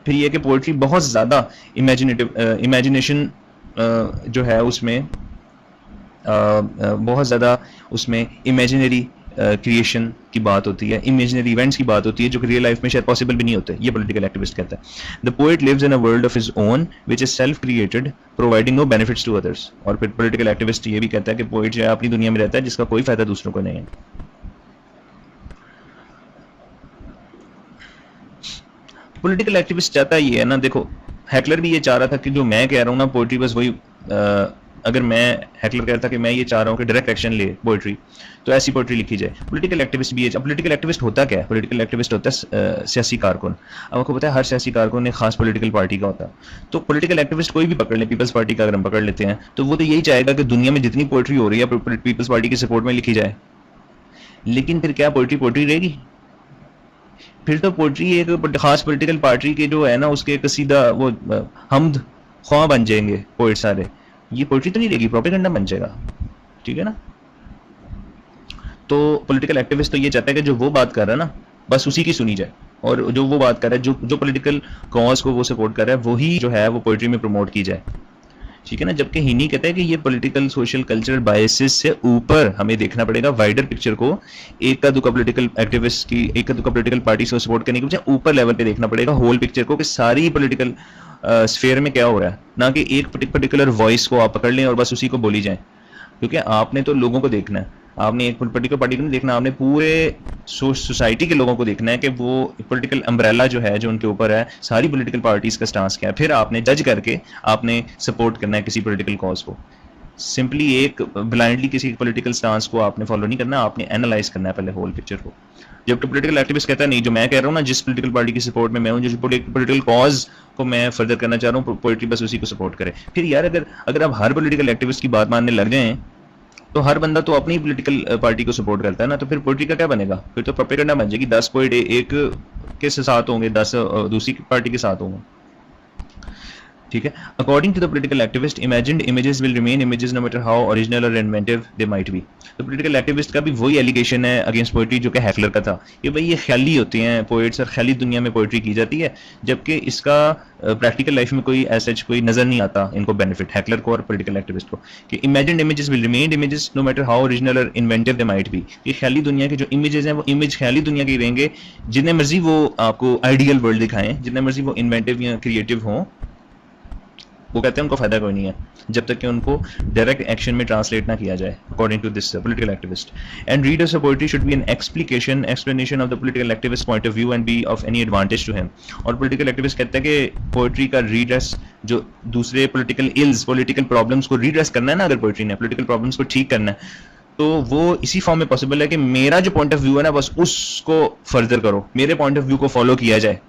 फिर ये कि पोएट्री बहुत ज्यादा इमेजिनेशन जो है उसमें बहुत ज्यादा उसमें इमेजिनरी क्रिएशन की बात होती है, इमेजिनरी इवेंट्स की बात होती है जो कि रियल लाइफ में शायद पॉसिबल भी नहीं होते। ये पॉलिटिकल एक्टिविस्ट कहता है। The poet lives in a world of his own which is self created providing no benefits to others. और फिर पॉलिटिकल एक्टिविस्ट ये भी कहता है कि पोएट जो है अपनी दुनिया में रहता है जिसका कोई फायदा दूसरों को नहीं है। पॉलिटिकल एक्टिविस्ट चाहता ये है ना, देखो हैकलर भी ये चाह रहा था कि जो मैं कह रहा हूँ ना, पोएट्री बस वही, अगर मैं हैकलर कह रहा था कि मैं ये चाह रहा हूँ कि डायरेक्ट एक्शन ले पोएट्री, तो ऐसी पोएट्री लिखी जाए। पॉलिटिकल एक्टिविस्ट भी है। अब पॉलिटिकल एक्टिविस्ट होता क्या है? पॉलिटिकल एक्टिविस्ट होता है सियासी कारकुन। अब आपको पता है हर सियासी कारकुन एक खास पॉलिटिकल पार्टी का होता है। तो पॉलिटिकल एक्टिविस्ट कोई भी पकड़ ले, पीपल्स पार्टी का अगर हम पकड़ लेते हैं, तो वो तो यही चाहेगा कि दुनिया में जितनी पोएट्री हो रही है पीपल्स पार्टी के सपोर्ट में लिखी जाए। लेकिन फिर क्या पोएट्री रहेगी? फिर तो पोएट्री एक खास पॉलिटिकल पार्टी के जो है ना उसके एक सीधा वो हमद ख्वाह बन जाएंगे पोएट सारे। ये पोएट्री तो नहीं रहेगी, प्रोपेगेंडा बन जाएगा, ठीक है ना। तो पॉलिटिकल एक्टिविस्ट तो ये चाहता है कि जो वो बात कर रहा है ना बस उसी की सुनी जाए, और जो वो बात कर रहा है, जो पॉलिटिकल कॉज को वो सपोर्ट कर रहा है, वही जो है वो पोएट्री में प्रमोट की जाए। ठीक है ना। जबकि हिनी कहता है कि ये पॉलिटिकल सोशल कल्चरल बायसेस से ऊपर हमें देखना पड़ेगा वाइडर पिक्चर को, एक का दुका पॉलिटिकल एक्टिविस्ट की, एक का दुका पॉलिटिकल पार्टी को सपोर्ट करने के बजाय ऊपर लेवल पे देखना पड़ेगा होल पिक्चर को कि सारी पॉलिटिकल स्फेयर में क्या हो रहा है, ना कि एक पर्टिकुलर वॉइस को आप पकड़ लें और बस उसी को बोली जाए। क्योंकि आपने तो लोगों को देखना है, आपने एक पर्टिकुलर पार्टी को नहीं देखना, आपने पूरे सोसाइटी के लोगों को देखना है कि वो पॉलिटिकल अम्ब्रेला जो है जो उनके ऊपर है, सारी पॉलिटिकल पार्टीज का स्टांस क्या है, फिर आपने जज करके आपने सपोर्ट करना है किसी पॉलिटिकल कॉज को। सिंपली एक ब्लाइंडली किसी पॉलिटिकल स्टांस को आपने फॉलो नहीं करना, आपने एनालाइज करना है पहले होल पिक्चर को। जब तो पॉलिटिकल एक्टिविस्ट कहता है नहीं, जो मैं कह रहा हूँ ना, जिस पॉलिटिकल पार्टी की सपोर्ट में मैं हूँ, जो पॉलिटिकल कॉज को मैं फर्दर करना चाह रहा हूँ, पोइट्री बस उसी को सपोर्ट करे। फिर यार अगर आप हर पॉलिटिकल एक्टिविस्ट की बात मानने लग जाएं तो हर बंदा तो अपनी पॉलिटिकल पार्टी को सपोर्ट करता है ना, तो फिर पोइट्री का क्या बनेगा? फिर तो प्रोपेगेंडा बन जाएगी। 10 पोइट एक के साथ होंगे, 10 दूसरी पार्टी के साथ होंगे। ठीक है। According to the political activist, imagined images will remain images no matter how original और इन्वेंटिव दे माइट बी। तो पॉलिटिकल एक्टिविस्ट का भी वही एलिगेशन है अगेंस्ट पोइट्री जो कि हैकलर का था कि भाई ये ख्याली होते हैं पोइट्स और ख्याली दुनिया में पोइट्री की जाती है, जबकि इसका प्रैक्टिकल लाइफ में कोई ऐसा कोई नजर नहीं आता इनको बेनिफिट, हैकलर को और पॉलिटिकल एक्टिविस्ट को, कि imagined images will remain images no matter how original और इन्वेंटिव दे माइट बी। ये ख्याली दुनिया के जो इमेजेस हैं वो इमेज ख्याली दुनिया के रहेंगे, जितने मर्जी वो आपको आइडियल वर्ल्ड दिखाएं, जितने मर्जी वो इन्वेंटिव या क्रिएटिव हों, वो कहते हैं उनको फायदा कोई नहीं है जब तक कि उनको डायरेक्ट एक्शन में ट्रांसलेट ना किया जाए, according to this political activist. And readers of poetry should be an explanation of the political activist point of view and be of any advantage to him. और पॉलिटिकल एक्टिविस्ट कहते हैं कि poetry का readers जो दूसरे political ills, political problems को रीड्रेस करना है ना, अगर पोएट्री ने पॉलिटिकल प्रॉब्लम्स को ठीक करना है, तो वो इसी फॉर्म में पॉसिबल है कि मेरा जो पॉइंट ऑफ व्यू है ना बस उसको फर्दर करो, मेरे पॉइंट ऑफ व्यू को फॉलो किया जाए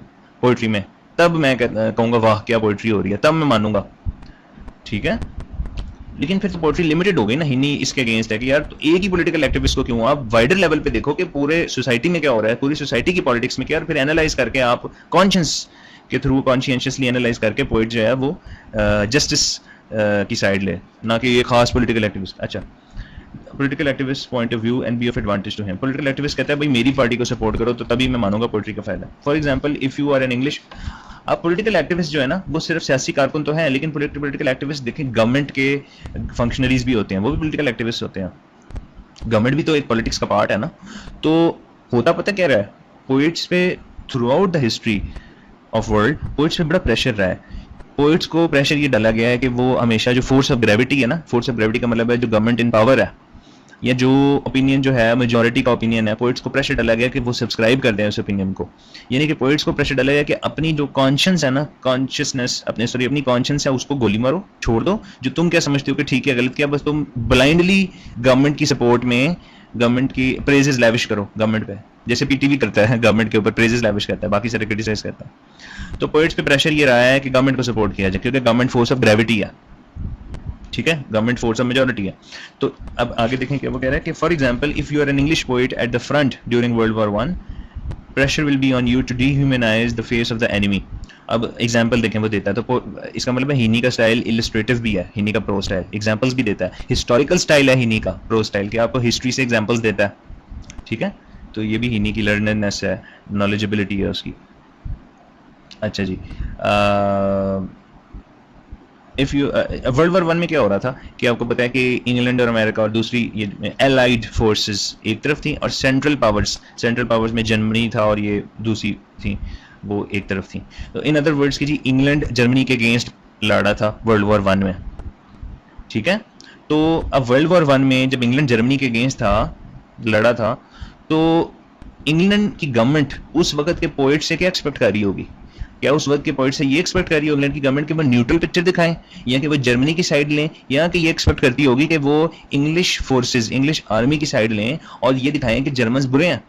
पोएट्री में, तब मैं कहूंगा वाह क्या पोएट्री हो रही है, तब मैं मानूंगा। ठीक है। लेकिन फिर तो पोएट्री लिमिटेड हो गई ना, हिनी इसके अगेंस्ट है कि यार तो एक ही पॉलिटिकल एक्टिविस्ट को क्यों, आप वाइडर लेवल पे देखो कि पूरे सोसाइटी में क्या हो रहा है, पूरी सोसाइटी की पॉलिटिक्स में क्या, और फिर एनालाइज करके आप कॉन्शियस के थ्रू कॉन्शियसली एनालाइज करके पोइट जो है वो जस्टिस की साइड ले, ना कि ये खास पॉलिटिकल एक्टिविस्ट। अच्छा, political activist point of view and be of advantage to him. Political activist कहता है भाई मेरी पार्टी को सपोर्ट करो तो तभी मैं मानूंगा पोइट्री का फायदा। For example, if you are an English, अब पॉलिटिकल एक्टिविस्ट जो है ना वो सिर्फ सियासी कारकुन तो है, लेकिन पॉलिटिकल एक्टिविस्ट देखें गवर्नमेंट के फंक्शनरीज भी होते हैं, वो भी पॉलिटिकल एक्टिविस्ट होते हैं। गवर्नमेंट भी तो एक पॉलिटिक्स का पार्ट है ना। तो होता पता क्या रहा है, पोइट्स पे through out the history of world poets पे बड़ा प्रेशर रहा है। पोइट्स को प्रेशर ये डाला गया है कि वो हमेशा जो फोर्स ऑफ ग्रेविटी है ना, फोर्स ऑफ ग्रेविटी का मतलब है जो गवर्नमेंट इन पावर है या जो ओपिनियन जो है मेजॉरिटी का ओपिनियन है, पोइट्स को प्रेशर डाला गया कि वो सब्सक्राइब कर दें उस ओपिनियन को। यानी कि पोइट्स को प्रेशर डाला गया कि अपनी जो कॉन्शियस है ना, कॉन्शियसनेस अपनी कॉन्शियस है उसको गोली मारो, छोड़ दो, जो तुम क्या समझते हो कि ठीक है गलत क्या, बस तुम ब्लाइंडली गवर्नमेंट की सपोर्ट में गवर्नमेंट की प्रेजेस लैविश करो गवर्नमेंट पे, जैसे पीटीवी करता है गवर्नमेंट के ऊपर प्रेजेस लैविश करता है, बाकी सारे क्रिटिसाइज करता है। तो पोइट्स पे प्रेशर ये रहा है कि गवर्नमेंट को सपोर्ट किया जाए, क्योंकि गवर्नमेंट फोर्स ऑफ ग्रेविटी है। ठीक है, गवर्नमेंट फोर्स ऑफ मेजॉरिटी है। तो अब आगे देखें क्या वो कह रहा है कि for example if you are an English poet at the front during World war 1, pressure will be on you to dehumanise the face of the enemy. अब एग्जांपल देखें वो देता है, तो इसका मतलब है हिनी का स्टाइल इलस्ट्रेटिव भी है, हिनी का प्रो स्टाइल एग्जांपल्स भी देता है, हिस्टोरिकल स्टाइल है हिनी का प्रो स्टाइल कि आपको हिस्ट्री से एग्जांपल्स देता है। ठीक है, तो ये भी हिनी की लर्नरनेस है, नॉलेजेबिलिटी है उसकी। अच्छा जी, इफ यू वर्ल्ड वॉर 1 में क्या हो रहा था कि आपको पता है कि इंग्लैंड और अमेरिका और दूसरी ये एलाइड फोर्सेस एक तरफ थी, और सेंट्रल पावर्स में जर्मनी था और ये दूसरी थी वो एक तरफ थी। तो इन अदर वर्ड्स की जी इंग्लैंड जर्मनी के अगेंस्ट लड़ा था वर्ल्ड वॉर 1 में। ठीक है, तो अब वर्ल्ड वॉर 1 में जब इंग्लैंड जर्मनी के अगेंस्ट लड़ा था, तो इंग्लैंड की गवर्नमेंट उस वक्त के पोएट से क्या एक्सपेक्ट कर रही होगी? क्या उस वक्त के पॉइंट से ये एक्सपेक्ट कर रही है इंग्लैंड की गवर्नमेंट कि वो न्यूट्रल पिक्चर दिखाएं, या कि वो जर्मनी की साइड लें, या कि ये एक्सपेक्ट करती होगी कि वो इंग्लिश फोर्सेस, इंग्लिश आर्मी की साइड लें और ये दिखाएं कि जर्मन्स बुरे हैं?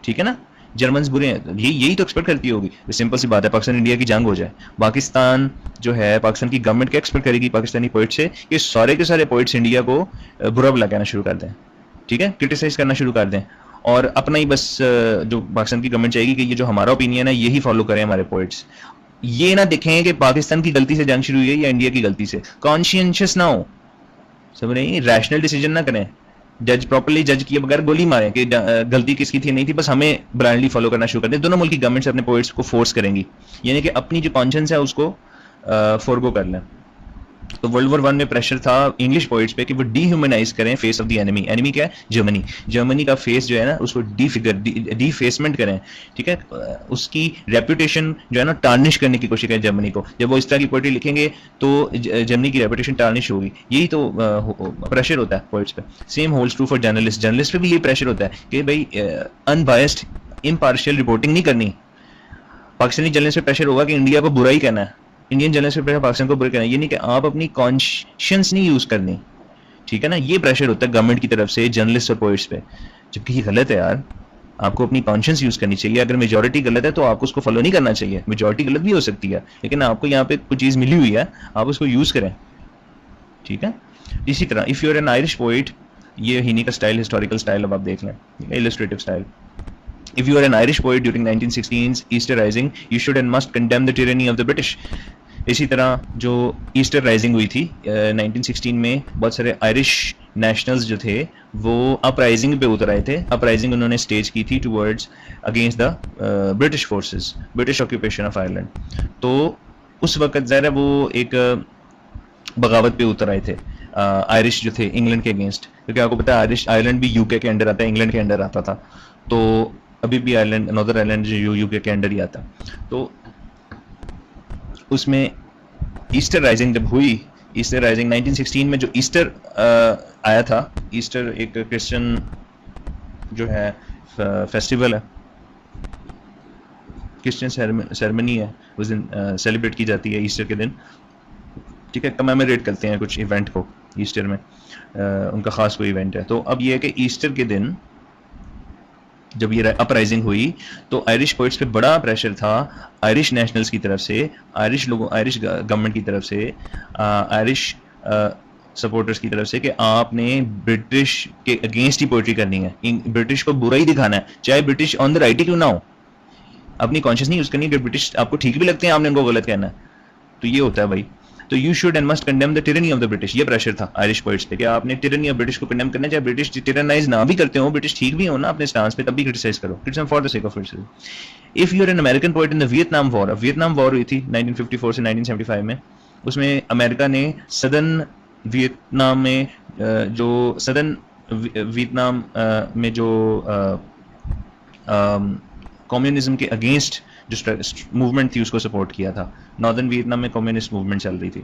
ठीक है ना, जर्मन्स बुरे हैं, यही तो एक्सपेक्ट करती होगी। सिंपल सी बात है, पाकिस्तान इंडिया की जंग हो जाए, पाकिस्तान जो है, पाकिस्तान की गवर्नमेंट क्या एक्सपेक्ट करेगी पाकिस्तानी पोइट से कि सारे के सारे पोइट्स इंडिया को बुरा भला कहना शुरू कर दें, ठीक है, क्रिटिसाइज करना शुरू कर दें, और अपना ही बस जो पाकिस्तान की गवर्नमेंट चाहेगी कि ये जो हमारा ओपिनियन है यही फॉलो करें हमारे पोइट्स। ये ना देखें कि पाकिस्तान की गलती से जंग शुरू हुई है या इंडिया की गलती से, कॉन्शियस ना हो, समझ रहे हैं, रैशनल डिसीजन ना करें, जज प्रॉपर्ली जज किए बगैर गोली मारें कि गलती किसकी थी नहीं थी, बस हमें ब्लाइंडली फॉलो करना शुरू कर दें। दोनों मुल्क की गवर्नमेंट्स अपने पोइट्स को फोर्स करेंगी, यानी कि अपनी जो कॉन्शियस है उसको फॉरगो कर लें। तो वर्ल्ड वॉर वन में प्रेशर था इंग्लिश पोइट्स पे कि वो डीह्यूमनाइज करें face of the enemy. Enemy क्या है? जर्मनी। जर्मनी का फेस जो है ना उसको डीफेसमेंट करें, ठीक है, उसकी रेपुटेशन जो है ना टार्निश करने की कोशिश करें जर्मनी को। जब वो इस तरह की पोइट्री लिखेंगे तो जर्मनी की रेपुटेशन टार्निश होगी। यही तो प्रेशर होता है पोइट्स पे। Same holds true for journalist. Journalist पे भी ये प्रेशर होता है कि भाई अनबायस्ड इम्पार्शियल रिपोर्टिंग नहीं करनी। पाकिस्तानी जर्नलिस्ट पे प्रेशर होगा कि इंडिया को बुरा ही कहना है, इंडियन जर्नलिस्ट पे प्रेशर पाकिस्तान को बुरा कहना है। ये नहीं कि आप अपनी कॉन्शियंस नहीं यूज करनी, ठीक है ना। ये प्रेशर होता है गवर्नमेंट की तरफ से जर्नलिस्ट और पोइट्स पे, जबकि ये गलत है यार। आपको अपनी कॉन्शियंस यूज करनी चाहिए। अगर मेजोरिटी गलत है तो आपको उसको फॉलो नहीं करना चाहिए। मेजोरिटी गलत भी हो सकती है, लेकिन आपको यहाँ पे कुछ चीज मिली हुई है, आप उसको यूज करें, ठीक है। इसी तरह if you are an Irish poet, ये हीनी का स्टाइल, हिस्टोरिकल स्टाइल अब आप देख लें, illustrative style. If you are an Irish poet during 1916's Easter Rising, you should and must condemn the tyranny of the British. इसी तरह जो Easter rising हुई थी 1916 में, बहुत सारे आयरिश नेशनल्स जो थे वो अपराइजिंग पे उतर आए थे। अपराइजिंग उन्होंने स्टेज की थी towards against the British forces, British occupation of Ireland. तो उस वक्त ज़ाहिर है वो एक बगावत पे उतर आए थे आयरिश जो थे इंग्लैंड के अगेंस्ट, क्योंकि आपको पता है आयरिश आयरलैंड भी यूके के अंडर आता है, इंग्लैंड के अंडर आता था। तो अभी भी आयरलैंड, नॉर्दर्न आयरलैंड जो यूके के अंडर ही आता। तो उसमें ईस्टर राइजिंग जब हुई, ईस्टर राइजिंग 1916 में जो ईस्टर आया था, ईस्टर एक क्रिश्चियन जो है फेस्टिवल है, क्रिश्चियन सेरेमनी है, उस दिन सेलिब्रेट की जाती है ईस्टर के दिन, ठीक है। कमेमोरेट करते हैं कुछ इवेंट को ईस्टर में, उनका खास कोई इवेंट है। तो अब ये है कि ईस्टर के दिन जब ये अपराइजिंग हुई तो आयरिश पोइट्स पे बड़ा प्रेशर था आयरिश नेशनल्स की तरफ से, आयरिश लोगों, आयरिश गवर्नमेंट की तरफ से, आयरिश सपोर्टर्स की तरफ से कि आपने ब्रिटिश के अगेंस्ट ही पोइट्री करनी है, ब्रिटिश को बुरा ही दिखाना है, चाहे ब्रिटिश ऑन द राइट ही क्यों ना हो। अपनी कॉन्शियस नहीं यूज करनी, अगर ब्रिटिश आपको ठीक भी लगते हैं आपने उनको गलत कहना है। तो ये होता है भाई। तो you should and must condemn the tyranny of the British. ये प्रेशर था आयरिश पोइट्स पे कि आपने टिरनी ऑफ ब्रिटिश को कंडेम करना, चाहे ब्रिटिश टिरनाइज ना भी करते हो, ब्रिटिश ठीक भी हो ना अपने स्टांस पे, तब भी क्रिटिसाइज करो, criticism for the sake of criticism. If you are an American poet in the Vietnam war, Vietnam war हुई थी 1954 से 1975 में, उसमें अमेरिका ने सदर्न वियतनाम में जो सदर्न वियतनाम में जो कम्युनिज्म के अगेंस्ट जो मूवमेंट थी उसको सपोर्ट किया था। नॉर्दर्न वियतनाम में कम्युनिस्ट मूवमेंट चल रही थी।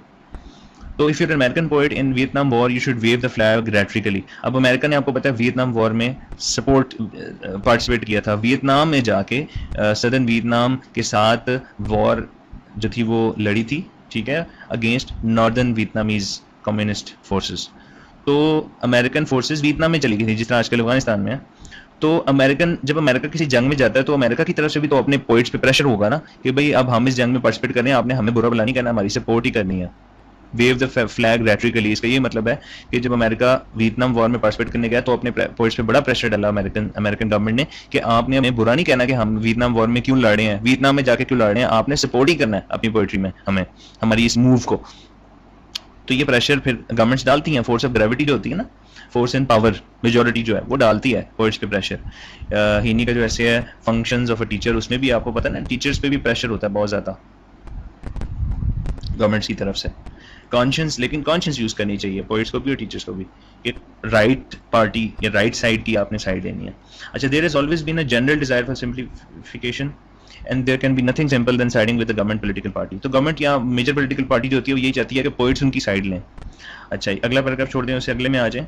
तो if you are American poet in Vietnam war you should wave the flag patriotically. अब अमेरिका ने आपको पता है वियतनाम वॉर में सपोर्ट पार्टिसिपेट किया था, वियतनाम में जाके सदर्न वियतनाम के साथ वॉर जो थी वो लड़ी थी, ठीक है, against northern Vietnamese communist forces. तो अमेरिकन फोर्सेस वियतनाम में चली गई थी, जिस तरह आजकल अफगानिस्तान में है। तो जब अमेरिका किसी जंग में जाता है तो अमेरिका की तरफ से भी तो अपने पोइट्स पे प्रेशर होगा ना कि भाई अब हम इस जंग में पार्टिसिपेट कर रहे हैं, आपने हमें बुरा भला नहीं करना, हमारी सपोर्ट ही करनी है। वेव द फ्लैग रैट्रिकली, इसका ये मतलब है कि जब अमेरिका वियतनाम वॉर में पार्टिसिपेट करने गया तो अपने पोइट्स पे बड़ा प्रेशर डाला अमेरिकन गवर्नमेंट ने कि आपने हमें बुरा नहीं कहना कि हम वियतनाम वॉर में क्यों लड़ रहे हैं, वियतनाम में जाके क्यों लड़ रहे हैं, आपने सपोर्ट ही करना है अपनी पोइट्री में हमें, हमारी इस मूव को। तो ये प्रेशर फिर गवर्नमेंट्स डालती हैं, फोर्स ऑफ ग्रेविटी जो होती है ना, फोर्स एंड पावर, मेजोरिटी जो है वो डालती है पोइट्स पे प्रेशर। हीनी का जो ऐसे है फंक्शंस ऑफ अ टीचर, उसमें भी आपको पता है ना टीचर्स पे भी प्रेशर होता है बहुत ज्यादा गवर्नमेंट्स की तरफ से। कॉन्शियंस, लेकिन कॉन्शियंस यूज करनी चाहिए पोइट्स को भी और टीचर्स को भी कि राइट पार्टी या राइट साइड की आपने साइड लेनी है। अच्छा, there has always been a general desire for simplification and there can be nothing simple than siding with the government political party. तो गवर्नमेंट या मेजर पॉलिटिकल पार्टी जो होती है वो यही चाहती है कि पोइट्स उनकी साइड लें। अच्छा, अगला पैराग्राफ छोड़ दें, उससे अगले में आ जाएं।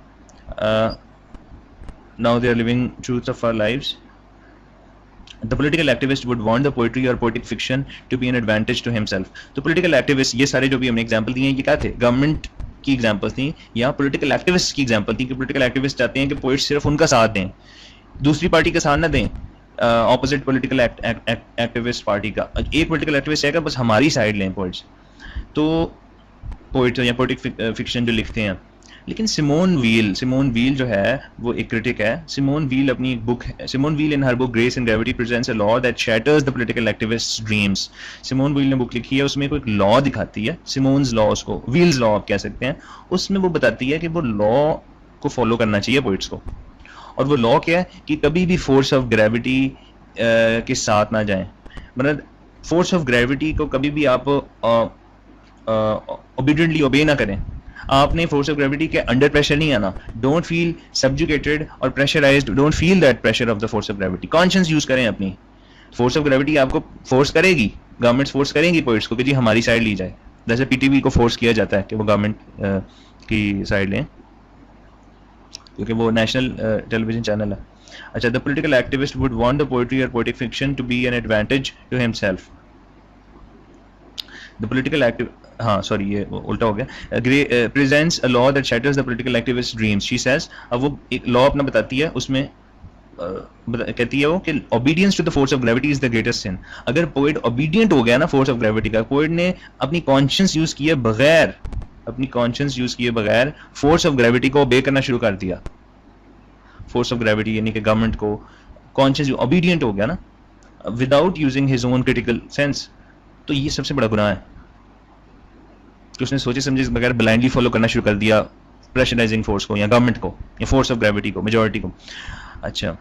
Now they are living truths of our lives. The political activist would want the poetry or poetic fiction to be an advantage to himself. तो political activist, ये सारे जो भी हमने एग्जांपल दिए हैं ये क्या थे, गवर्नमेंट की एग्जांपल्स थी या पॉलिटिकल एक्टिविस्ट की एग्जांपल थी कि पॉलिटिकल एक्टिविस्ट चाहते हैं कि पोइट्स सिर्फ उनका साथ दें, दूसरी पार्टी का साथ ना दें, ऑपोजिट पॉलिटिकल एक्टिविस्ट पार्टी का। एक पॉलिटिकल एक्टिविस्ट है कि बस हमारी साइड लें पोइट्स। तो पोइट्स या पोएटिक फिक्शन जो लिखते हैं, लेकिन सिमोन वील जो है वो एक क्रिटिक है। सिमोन वील अपनी book, Simone Weil in her book Grace and Gravity presents a law that shatters the political activists dreams. Simone Weil ने बुक लिखी है, उसमें कोई एक लॉ दिखाती है, सिमोन्स लॉ, उसको वील्स लॉ आप कह सकते हैं। उसमें वो बताती है कि वो लॉ को फॉलो करना चाहिए पोइट्स को, और वो लॉ क्या है कि कभी भी फोर्स ऑफ ग्रेविटी के साथ ना जाएं। मतलब फोर्स ऑफ ग्रेविटी को कभी भी आप ओबीडियंटली ओबे ना करें, आपने फोर्स ऑफ ग्रेविटी के अंडर प्रेशर नहीं आना, डोंट फील सब्जुकेटेड और pressurised, don't feel that pressure of the force of gravity, conscious use करें अपनी। फोर्स ऑफ ग्रेविटी आपको फोर्स करेगी, गवर्नमेंट्स फोर्स करेंगी पोइट्स को कि जी हमारी साइड ली जाए, जैसे पीटीवी को फोर्स किया जाता है कि वो गवर्नमेंट की साइड लें क्योंकि वो नेशनल टेलीविजन चैनल है। अच्छा, the political activist would want the poetry और poetic fiction to be an advantage to himself. The political active हाँ सॉरी ये उल्टा हो गया, presents a law that shatters the political activist dreams, she says. अब वो एक लॉ अपना बताती है, उसमें कहती है वो कि obedience to the force of gravity is the greatest sin. अगर पोएट ओबीडियंट हो गया ना फोर्स ऑफ ग्रेविटी का, पोएट ने अपनी कॉन्शियस यूज किए बगैर, अपनी कॉन्शियस यूज किए बगैर फोर्स ऑफ ग्रेविटी को ओबे करना शुरू कर दिया, फोर्स ऑफ ग्रेविटी यानी कि गवर्नमेंट को कॉन्शियस ओबीडियंट हो गया ना without using his own critical sense, तो ये सबसे बड़ा गुनाह है कि उसने सोचे समझे बगैर ब्लाइंडली फॉलो करना शुरू कर दिया प्रेशराइजिंग फोर्स को या गवर्नमेंट को या फोर्स ऑफ ग्रेविटी को, मेजॉरिटी को। अच्छा,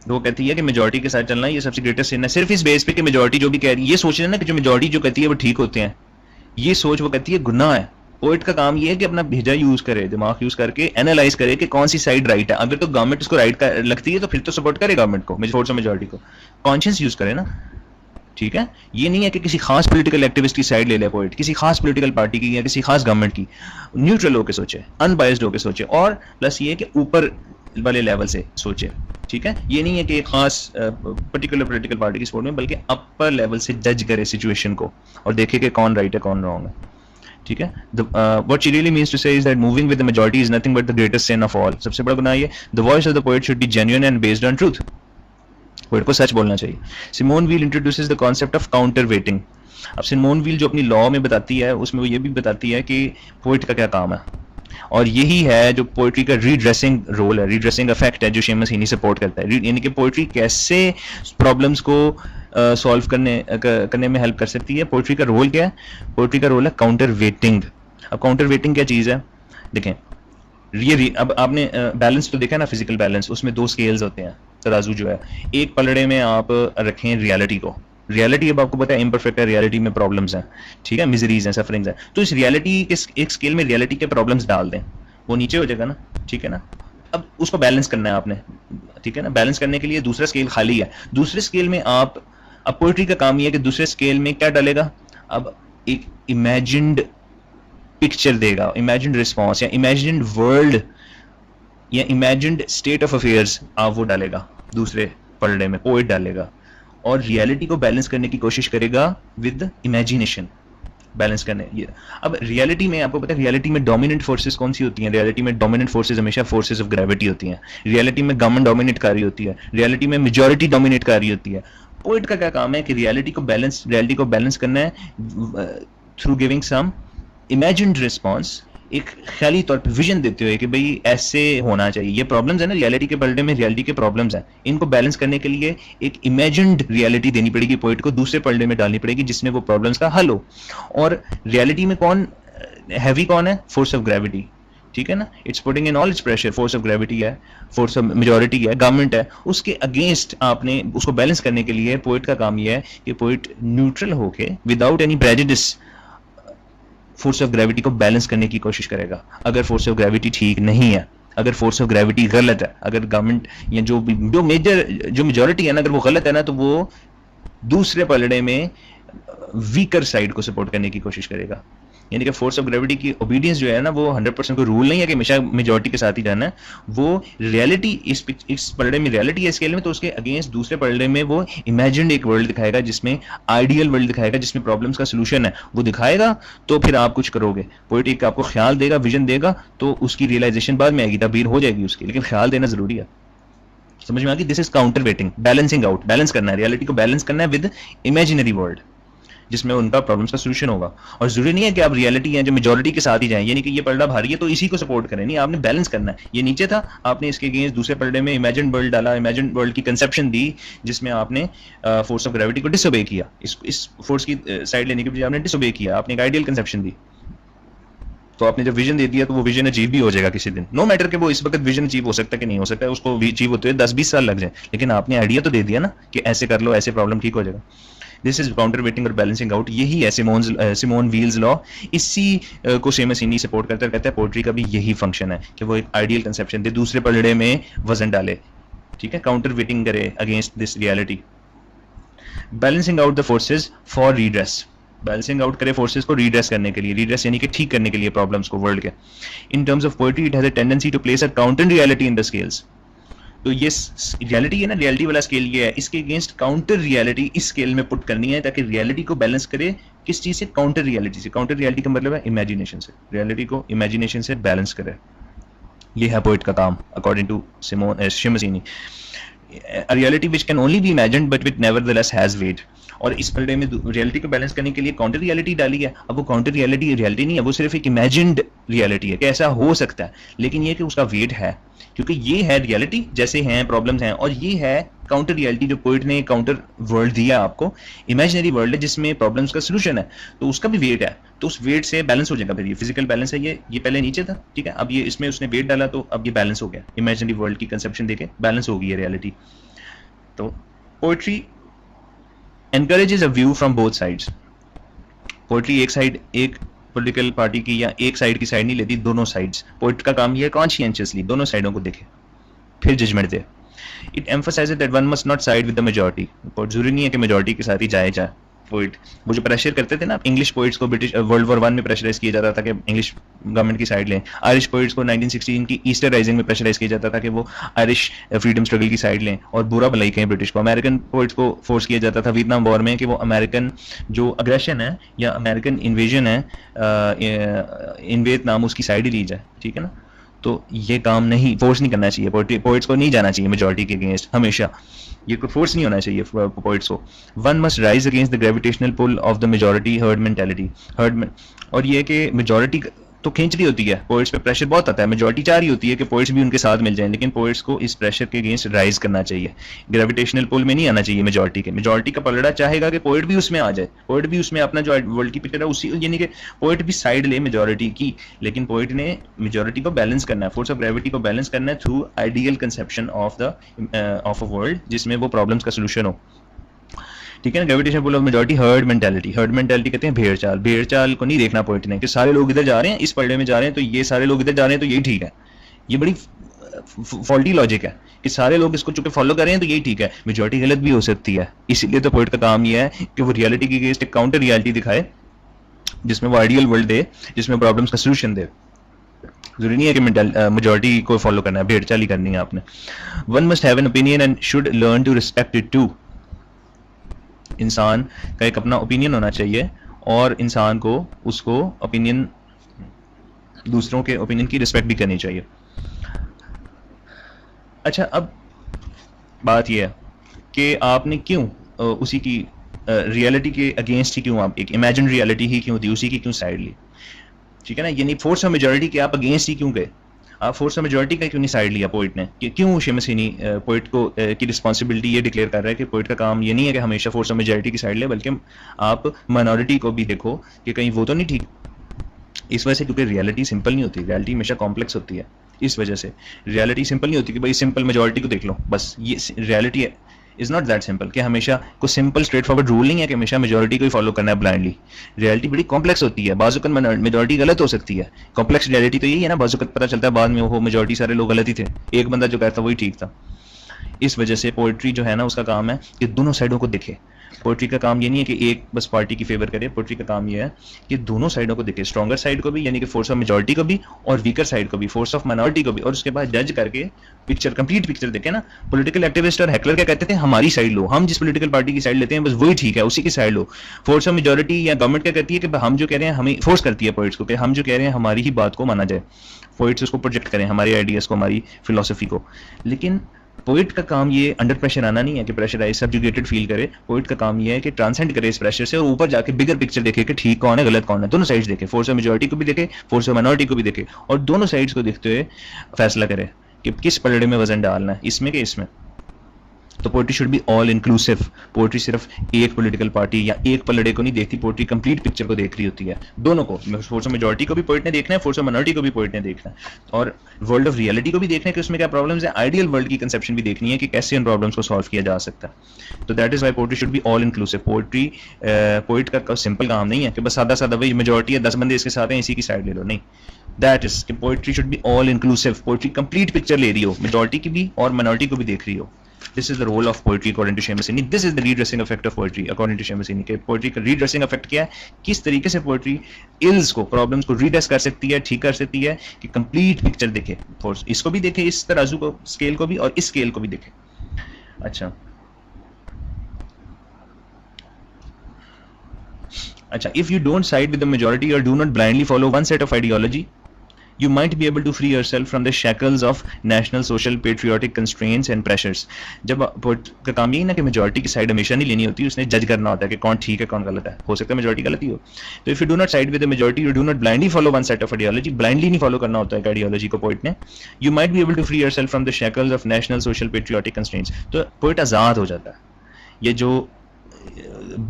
वो कहती है कि मेजॉरिटी के साथ चलना ये सबसे ग्रेटेस्ट सिन है, सिर्फ इस बेस पे कि मेजॉरिटी जो भी कह रही है, ये सोच रहे हैं ना कि जो मेजॉरिटी जो कहती है वो ठीक होते हैं, ये सोच वो कहती है गुनाह है। पोएट का काम ये है कि अपना भेजा यूज करे, दिमाग यूज करके एनालाइज करे कि कौन सी साइड राइट है। अगर तो गवर्नमेंट उसको राइट लगती है तो फिर तो सपोर्ट करे गवर्नमेंट को, फोर्स ऑफ मेजॉरिटी को, कॉन्शियस यूज करे ना, ठीक है। ये नहीं है कि किसी खास पॉलिटिकल एक्टिविस्ट की साइड ले ले पोएट, किसी खास पॉलिटिकल पार्टी की या किसी खास गवर्नमेंट की, न्यूट्रल होकर सोचे, अनबायस्ड होकर सोचे, और प्लस ये कि ऊपर वाले लेवल से सोचे, ठीक है। ये नहीं है कि एक खास पर्टिकुलर पॉलिटिकल पार्टी की सपोर्ट में, बल्कि अपर लेवल से जज करे सिचुएशन को और देखे कि कौन राइट है कौन रॉन्ग है, ठीक है। What she really means to say is that moving with the majority is nothing but the greatest sin of all. सबसे बड़ा गुनाह ये, the voice of the poet should be genuine and based on truth, poet को सच बोलना चाहिए। Simone Weil introduces the concept of counter weighting. अब Simone Weil जो अपनी लॉ में बताती है उसमें वो ये भी बताती है कि पोएट का क्या काम है, और यही है जो पोएट्री का रीड्रेसिंग रोल है, रीड्रेसिंग इफेक्ट है जो सेमस हीनी सपोर्ट करता है, यानी कि पोएट्री कैसे प्रॉब्लम्स को सॉल्व करने में हेल्प कर सकती है। पोएट्री का रोल क्या है? पोएट्री का रोल है काउंटर वेटिंग। अब काउंटर वेटिंग क्या चीज़ है? देखें, ये अब आपने बैलेंस तो देखा ना, फिजिकल बैलेंस, उसमें दो स्केल्स होते हैं, तराजू जो है, एक पलड़े में आप रखें रियलिटी को, रियलिटी अब आपको पता है इम्परफेक्ट है, रियलिटी में प्रॉब्लम्स हैं, ठीक है, मिजरीज हैं, सफरिंग्स हैं, तो इस रियलिटी के एक स्केल में रियलिटी के प्रॉब्लम्स डाल दें, वो नीचे हो जाएगा ना, ठीक है ना। अब उसको बैलेंस करना है आपने, ठीक है ना। बैलेंस करने के लिए दूसरा स्केल खाली है, दूसरे स्केल में आप, अब पोएट्री का काम ये है कि दूसरे स्केल में क्या डालेगा, अब एक इमेजिन्ड पिक्चर देगा, इमेजिन्ड रिस्पॉन्स या इमेजिन्ड वर्ल्ड या इमेजिन्ड स्टेट ऑफ अफेयर्स आप वो डालेगा दूसरे पलड़े में, पोएट डालेगा, और रियलिटी को बैलेंस करने की कोशिश करेगा विद इमेजिनेशन, बैलेंस करने ये। अब रियलिटी में आपको पता है रियलिटी में डोमिनेंट फोर्सेस कौन सी होती हैं? रियलिटी में डोमिनेंट फोर्सेस हमेशा फोर्सेस ऑफ ग्रेविटी होती हैं। रियलिटी में गवर्नमेंट डोमिनेट कर रही होती है, रियलिटी में मेजॉरिटी डोमिनेट कर रही होती है। पोएट का क्या काम है कि रियलिटी को बैलेंस करना है through giving some imagined response, एक ख्याली तौर पर विजन देते हुए कि भाई ऐसे होना चाहिए, ये प्रॉब्लम्स है ना रियलिटी के पलड़े में, रियलिटी के प्रॉब्लम्स हैं, इनको बैलेंस करने के लिए एक इमेजिन्ड रियलिटी देनी पड़ेगी पोएट को, दूसरे पलड़े में डालनी पड़ेगी जिसमें वो प्रॉब्लम्स का हल हो। और रियलिटी में कौन हैवी, कौन है? फोर्स ऑफ ग्रेविटी, ठीक है ना। It's putting in all it's pressure, force of gravity है, फोर्स ऑफ मेजॉरिटी है, गवर्नमेंट है, उसके अगेंस्ट आपने उसको बैलेंस करने के लिए पोएट का काम यह है कि पोएट न्यूट्रल होके without any prejudice force of gravity को बैलेंस करने की कोशिश करेगा। अगर फोर्स ऑफ ग्रेविटी ठीक नहीं है, अगर फोर्स ऑफ ग्रेविटी गलत है, अगर गवर्नमेंट या जो मेजॉरिटी है ना, अगर वो गलत है ना, तो वो दूसरे पलड़े में वीकर साइड को सपोर्ट करने की कोशिश करेगा। यानी कि फोर्स ऑफ ग्रेविटी की ओबीडियंस जो है ना, वो 100% कोई रूल नहीं है कि हमेशा मेजॉरिटी के साथ ही जाना है। वो रियलिटी इस पलड़े में रियलिटी है स्केल में, तो उसके अगेंस्ट दूसरे पलड़े में वो इमेजिन्ड एक वर्ल्ड दिखाएगा, जिसमें आइडियल वर्ल्ड दिखाएगा, जिसमें प्रॉब्लम्स का सोल्यूशन है, वो दिखाएगा, तो फिर आप कुछ करोगे। पोएट एक आपको ख्याल देगा, विजन देगा, तो उसकी रियलाइजेशन बाद में आएगी, तबीर हो जाएगी उसकी, लेकिन ख्याल देना जरूरी है। समझ में आ गई? This is counter weighting, balancing out, balance करना है, रियलिटी को बैलेंस करना है विद इमेजिनरी वर्ल्ड जिसमें उनका प्रॉब्लम्स का सोल्यूशन होगा। और जरूरी नहीं है कि आप रियलिटी हैं जो मेजॉरिटी के साथ ही जाएं, यानी कि ये पलड़ा भारी है तो इसी को सपोर्ट करें, नहीं, आपने बैलेंस करना है। ये नीचे था, आपने इसके अगेंस्ट दूसरे पलड़े में इमेजिन वर्ल्ड डाला, इमेजिन वर्ल्ड की कंसेप्शन दी, जिसमें आपने फोर्स ऑफ ग्रेविटी को डिसोबे किया, इस फोर्स की साइड लेने के बजाय आपने डिसोबे किया, आपने एक आइडियल कंसेप्शन दी, तो आपने जब विजन दे दिया तो वो विजन अचीव भी हो जाएगा किसी दिन। नो मैटर कि वो इस वक्त विजन अचीव हो सकता है कि नहीं हो सकता है, उसको अचीव होते हुए 10-20 साल लग जाए, लेकिन आपने आइडिया तो दे दिया ना कि ऐसे कर लो, ऐसे प्रॉब्लम ठीक हो जाएगा। दिस इज काउंटर वेटिंग और बैलेंसिंग आउट, यही है सिमोन वील्स लॉ। इसी को शेमसिनी सपोर्ट करता है, कहता है पोएट्री का भी यही फंक्शन है कि वो एक आइडियल कंसेप्शन दे, दूसरे पलड़े में वजन डाले, ठीक है, काउंटर वेटिंग करे against this reality. Balancing out the forces for redress, balancing out करे फोर्सेस को रीड्रेस करने के लिए, रीड्रेस यानी कि ठीक करने के लिए प्रॉब्लम्स को वर्ल्ड के। In terms of poetry it has a tendency to place a counter reality in the scales. तो ये रियलिटी है ना, रियलिटी वाला स्केल ये है, इसके अगेंस्ट काउंटर रियलिटी इस स्केल में पुट करनी है ताकि रियलिटी को बैलेंस करे किस चीज से, काउंटर रियलिटी से। काउंटर रियलिटी का मतलब है इमेजिनेशन से, रियलिटी को इमेजिनेशन से बैलेंस करे। ये है पोइट का काम according to Seamus Heaney. A reality which can only be imagined but which nevertheless has weight। और इस पलड़े में रियलिटी को बैलेंस करने के लिए काउंटर रियलिटी डाली है। अब वो काउंटर रियलिटी रियलिटी नहीं है, वो सिर्फ एक इमेजिन्ड रियलिटी है कि ऐसा हो सकता है, लेकिन ये कि उसका वेट है, क्योंकि ये है रियलिटी जैसे हैं, प्रॉब्लम्स हैं, और ये है काउंटर रियलिटी जो पोइट ने काउंटर वर्ल्ड दिया आपको, इमेजिनरी वर्ल्ड है जिसमें प्रॉब्लम्स का सोल्यूशन है, तो उसका भी वेट है, तो उस वेट से बैलेंस हो जाएगा। फिर ये फिजिकल बैलेंस है, ये पहले नीचे था, ठीक है, अब ये इसमें उसने वेट डाला तो अब ये बैलेंस हो गया, इमेजिनरी वर्ल्ड की कंसेप्शन देके बैलेंस हो गई है रियलिटी। तो poetry encourages a view from both sides। Poetry एक साइड, एक पॉलिटिकल पार्टी की या एक साइड की साइड नहीं लेती, दोनों साइड्स। पोएट का काम ये है कॉन्शियसली दोनों साइडों को देखे फिर जजमेंट दे। It emphasizes that one must not side with the majority। Poet जरूरी नहीं है कि मेजॉरिटी के साथ ही जाए। पोइट वो जो प्रेशर करते थे ना इंग्लिश पोइट्स को, ब्रिटिश वर्ल्ड वॉर 1 में प्रेशराइज किया जाता था कि इंग्लिश गवर्नमेंट की साइड लें। आयरिश पोइट्स को 1916 की ईस्टर राइजिंग में प्रेशराइज किया जाता था कि वो आयरिश फ्रीडम स्ट्रगल की साइड लें और बुरा भलाई कहें ब्रिटिश को। अमेरिकन पोइट्स को फोर्स किया जाता था वियतनाम वॉर में कि वो अमेरिकन जो अग्रेशन है या अमेरिकन इन्वेजन है इन वियतनाम, उसकी साइड ही ली जाए, ठीक है ना। तो ये काम नहीं, फोर्स नहीं करना चाहिए, पोइट्स को नहीं जाना चाहिए मेजॉरिटी के अगेंस्ट, हमेशा ये कोई फोर्स नहीं होना चाहिए पोइट्स को। One must rise against the gravitational pull of the majority herd mentality. और ये कि मेजॉरिटी तो खींच रही होती है, पोइट्स पे प्रेशर बहुत आता है, मेजॉरिटी चाह रही होती है कि पोइट्स भी उनके साथ मिल जाएं, लेकिन पोइट्स को इस प्रेशर के अगेंस्ट राइज करना चाहिए, ग्रेविटेशनल पुल में नहीं आना चाहिए मेजॉरिटी के। मेजॉरिटी का पलड़ा चाहेगा कि पोइट भी उसमें आ जाए, पोइट भी उसमें अपना जो वर्ल्ड की पिक्चर है उसी, यानी कि पोइट भी साइड ले मेजॉरिटी की, लेकिन पोइट ने मेजॉरिटी को बैलेंस करना है, फोर्स ऑफ ग्रेविटी को बैलेंस करना है through ideal conception of a world जिसमें वो प्रॉब्लम्स का सोल्यूशन हो, ठीक है ना। Gravitation pull of majority herd mentality. Herd mentality कहते हैं भेड़ चाल। भेड़ चाल को नहीं देखना पोइट ने कि सारे लोग इधर जा रहे हैं, इस पलड़े में जा रहे हैं, तो ये सारे लोग इधर जा रहे हैं तो यही ठीक है। ये बड़ी फॉल्टी लॉजिक है कि सारे लोग इसको चुके फॉलो कर रहे हैं तो यही ठीक है, मेजॉरिटी गलत भी हो सकती है। इसीलिए तो पोइट का काम ये है कि वो रियलिटी की अगेंस्ट एक काउंटर रियलिटी दिखाए जिसमें वो आइडियल वर्ल्ड दे, जिसमें प्रॉब्लम्स का सोल्यूशन दे। जरूरी नहीं है कि मेजॉरिटी को फॉलो करना है, भेड़ चाल ही करनी है आपने। One must have an opinion and should learn to respect it too. इंसान का एक अपना ओपिनियन होना चाहिए और इंसान को उसको ओपिनियन, दूसरों के ओपिनियन की रिस्पेक्ट भी करनी चाहिए। अच्छा, अब बात यह है कि आपने क्यों उसी की रियलिटी के अगेंस्ट ही क्यों आप एक इमेजिन रियलिटी ही क्यों दी, उसी की क्यों साइड ली, ठीक है ना। यानी फोर्स ऑफ मेजॉरिटी के आप अगेंस्ट ही क्यों गए, आप फोर्स ऑफ मेजॉरिटी का क्यों नहीं साइड लिया पोइट ने, कि क्यों शेमसिनी पोइट को की रिस्पॉन्सिबिलिटी ये डिक्लेयर कर रहा है कि पोइट का काम ये नहीं है कि हमेशा फोर्स ऑफ मेजॉरिटी की साइड ले, बल्कि आप माइनॉरिटी को भी देखो कि कहीं वो तो नहीं ठीक। इस वजह से क्योंकि रियलिटी सिंपल नहीं होती, रियलिटी हमेशा कॉम्प्लेक्स होती है। इस वजह से रियलिटी सिंपल नहीं होती कि भाई सिंपल मेजॉरिटी को देख लो बस, ये reality is not that simple कि हमेशा कोई सिंपल स्ट्रेट फॉरवर्ड रूल नहीं है कि हमेशा मेजॉरिटी को ही फॉलो करना है ब्लाइंडली। रियलिटी बड़ी कॉम्प्लेक्स होती है, बाजुकत मेजॉरिटी गलत हो सकती है। कॉम्प्लेक्स रियलिटी तो यही है ना, बाजुकत पता चलता है बाद में वो मेजॉरिटी सारे लोग गलत ही थे, एक बंदा जो कहता वही ठीक था। इस वजह से पोइट्री जो है ना उसका काम है कि दोनों साइडों को देखे। पोइट्री का काम ये नहीं है कि एक बस पार्टी की फेवर करे, पोइट्री का काम ये है कि दोनों साइडों को देखे, स्ट्रॉन्गर साइड को भी यानी कि फोर्स ऑफ मेजॉरिटी को भी और वीकर साइड को भी, फोर्स ऑफ माइनॉरिटी को भी, और उसके बाद जज करके पिक्चर, कंप्लीट पिक्चर देखे ना। पॉलिटिकल एक्टिविस्ट और हैकलर क्या कहते थे, हमारी साइड लो, हम जिस पॉलिटिकल पार्टी की साइड लेते हैं बस वही ठीक है, उसी की side low. Force of majority या गवर्नमेंट क्या कहती है कि हम जो कह रहे हैं, हमें फोर्स करती है पोइट्स को कि हम जो कह रहे हैं हमारी ही बात को माना जाए, पोइट्स उसको प्रोजेक्ट करें, हमारे आइडियाज को, हमारी फिलोसफी को। लेकिन पोइट का काम ये अंडर प्रेशर आना नहीं है कि प्रेशराइज सब्जुगेटेड फील करे। पोइट का काम ये है कि ट्रांसेंड करे इस प्रेशर से और ऊपर जाके बिगर पिक्चर देखे कि ठीक कौन है गलत कौन है, दोनों साइड्स देखे, फोर्स ऑफ मेजॉरिटी को भी देखे, फोर्स ऑफ माइनॉरिटी को भी देखे, और दोनों साइड्स को देखते हुए फैसला करे कि किस पलड़े में वजन डालना है, इसमें कि इसमें। तो poetry should be all inclusive. Poetry सिर्फ एक पॉलिटिकल पार्टी या एक पलड़े को नहीं देखती, पोइट्री कंप्लीट पिक्चर को देख रही होती है, दोनों को। फोर्स ऑफ मेजॉरिटी को भी पोइट ने देखना है, फोर्स ऑफ माइनॉरिटी को भी पोइट ने देखना है, और वर्ल्ड ऑफ रियलिटी को भी देखना है कि उसमें क्या प्रॉब्लम्स है, आइडियल वर्ल्ड की कंसेप्शन भी देखनी है कि कैसे उन प्रॉब्लम्स को सॉल्व किया जा सकता है। तो that is why poetry should be all inclusive. Poetry poet का सिंपल काम नहीं है कि बस सादा सादा भाई मेजॉरिटी है, 10 बंदे इसके साथ हैं, इसी की साइड ले लो, नहीं। दैट इज कि poetry should be all inclusive. Poetry complete picture ले रही हो, मेजॉरिटी की भी और माइनॉरिटी को भी देख रही हो। This is the role of poetry according to Seamus Heaney. This is the redressing effect of poetry according to Seamus Heaney. कि poetry का redressing effect क्या है, किस तरीके से poetry ills को, problems को redress कर सकती है, ठीक कर सकती है, कि complete picture देखे, इसको भी देखे, इस तराजू को, स्केल को भी, और इस स्केल को भी देखे। अच्छा, if you don't side with the majority or do not blindly follow one set of ideology, you might be able to free yourself from the shackles of national social patriotic constraints and pressures. जब poet का काम यही ना कि majority की side हमेशा नहीं लेनी होती, उसने जज करना होता है कि कौन ठीक है कौन गलत है, हो सकता है मेजॉरिटी गलत ही हो। तो if you do not side with the majority, you do not blindly follow one set of ideology, blindly नहीं फॉलो करना होता है आइडियोलॉजी को पोइट ने, you might be able to free yourself from the shackles of national social patriotic constraints. तो poet आज़ाद हो जाता है। ये जो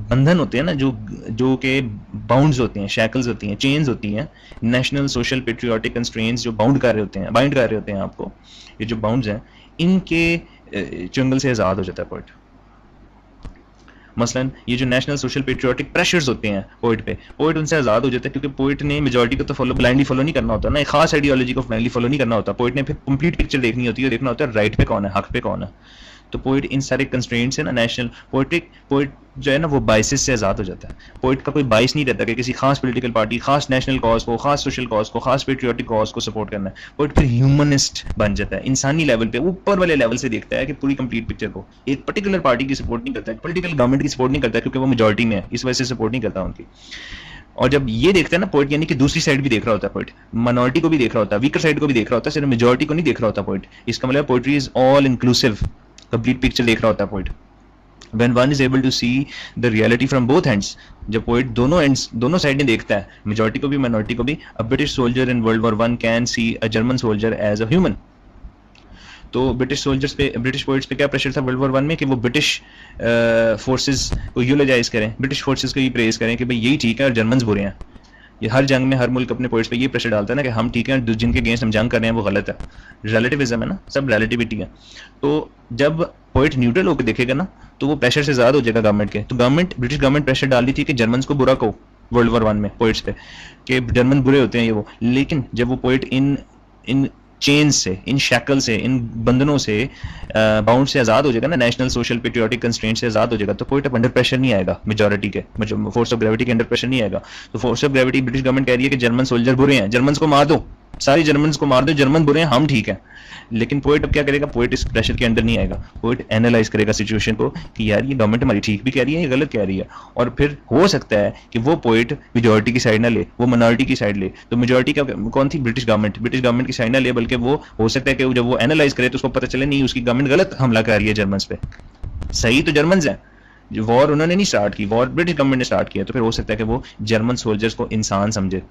बंधन होते हैं ना, जो के बाउंड्स होते हैं, शैकल्स होती हैं, चेन्स होती हैं, नेशनल सोशल पेट्रियोटिक कंस्ट्रेंट्स जो बाउंड कर रहे होते हैं, बाइंड कर रहे होते हैं आपको, ये जो बाउंड्स हैं, इनके चंगल से आज़ाद हो जाता है पोइट। मसलन ये जो नेशनल सोशल पेट्रियोटिक प्रेशर्स होते हैं पोइट पे, पोइट उनसे आज़ाद हो जाता है, क्योंकि पोइट ने मेजॉरिटी को तो ब्लाइंडली फॉलो नहीं करना होता ना, एक खास आइडियोलॉजी को ब्लाइंडली फॉलो नहीं करना होता। पोइट ने फिर कंप्लीट पिक्चर देखनी होती है, देखना होता है राइट पे कौन है, हक पे कौन है। तो पोइट इन सारे कंस्ट्रेंट्स है ना, नेशनल पोइट जो है ना, वो बाइसेस से आज़ाद हो जाता है। पोइट का कोई बाइस नहीं रहता कि किसी खास पॉलिटिकल पार्टी, खास नेशनल कॉज को, खास सोशल कॉज को, खास पेट्रियोटिक कॉज को सपोर्ट करना है। पोइट फिर ह्यूमनिस्ट बन जाता है, इंसानी लेवल पे, ऊपर वाले लेवल से देखता है कि पूरी कंप्लीट पिक्चर को। एक पर्टिकुलर पार्टी की सपोर्ट नहीं करता है, पॉलिटिकल गवर्नमेंट की सपोर्ट नहीं करता, क्योंकि वो मेजॉरिटी में है, इस वजह से सपोर्ट नहीं करता उनकी। और जब ये देखता है ना पोइट, यानी कि दूसरी साइड भी देख रहा होता है पोइट, माइनॉरिटी को भी देख रहा होता है, वीकर साइड को भी देख रहा होता है, सिर्फ मेजॉरिटी को नहीं देख रहा होता पोइट। इसका मतलब poetry is all inclusive, complete picture देख रहा होता है poet. When one is able to see the reality from both ends, जब पोइट दोनों साइडें देखता है, मेजॉरिटी को भी माइनॉरिटी को भी, a British soldier in World War I can see a German soldier as a human. तो ब्रिटिश सोल्जर्स पे, ब्रिटिश पोइट्स पे क्या प्रेशर था वर्ल्ड वॉर 1 में कि वो ब्रिटिश फोर्सेस को यूलोजाइज करें, ब्रिटिश फोर्सेस को ये प्रेज करें कि भाई यही ठीक है और जर्मन्स बुरे हैं। ये हर जंग में हर मुल्क अपने पोइट्स पे ये प्रेशर डालता है ना कि हम ठीक हैं, जिनके अगेंस्ट हम जंग कर रहे हैं वो गलत है। रिलेटिविज्म है ना, सब रिलेटिविटी है। तो जब पोइट न्यूट्रल होकर देखेगा ना, तो वो प्रेशर से ज़्यादा हो जाएगा गवर्नमेंट के। तो ब्रिटिश गवर्नमेंट प्रेशर डाल रही थी कि जर्मन्स को बुरा कहो वर्ल्ड वॉर 1 में पोइट्स पे, कि जर्मन बुरे होते हैं ये वो। लेकिन जब वो पोइट इन चेन से, इन शैकल से, इन बंधनों से, बाउंड से आज़ाद हो जाएगा ना, नेशनल सोशल पेट्रियोटिक कंस्ट्रेंट से आज़ाद हो जाएगा, तो पोइट अब अंडर प्रेशर नहीं आएगा मेजॉरिटी के, फोर्स ऑफ ग्रेविटी के अंडर प्रेशर नहीं आएगा। तो force of gravity, British government कह रही है कि जर्मन सोल्जर बुरे हैं, जर्मन्स को मार दो, सारी जर्मन्स को मार दो, जर्मन बुरे हैं, हम ठीक है। लेकिन पोइट अब क्या करेगा, पोइट इस प्रेशर के अंडर नहीं आएगा, पोइट एनालाइज करेगा सिचुएशन को कि यार ये गवर्नमेंट हमारी ठीक भी कह रही है, ये गलत कह रही है। और फिर हो सकता है कि वो पोइट मेजॉरिटी की साइड ना ले, वो माइनॉरिटी की साइड ले। तो मेजॉरिटी का कौन थी, ब्रिटिश गवर्नमेंट की साइड ना ले, बल्कि वो हो सकता है कि जब वो एनालाइज करे तो उसको पता चले नहीं, उसकी गवर्नमेंट गलत हमला कर रही है जर्मन्स पे, सही तो जर्मन्स हैं, जो वॉर उन्होंने नहीं स्टार्ट की, वॉर ब्रिटिश गवर्नमेंट ने स्टार्ट किया। तो फिर हो सकता है कि वो जर्मन सोल्जर्स को इंसान समझे।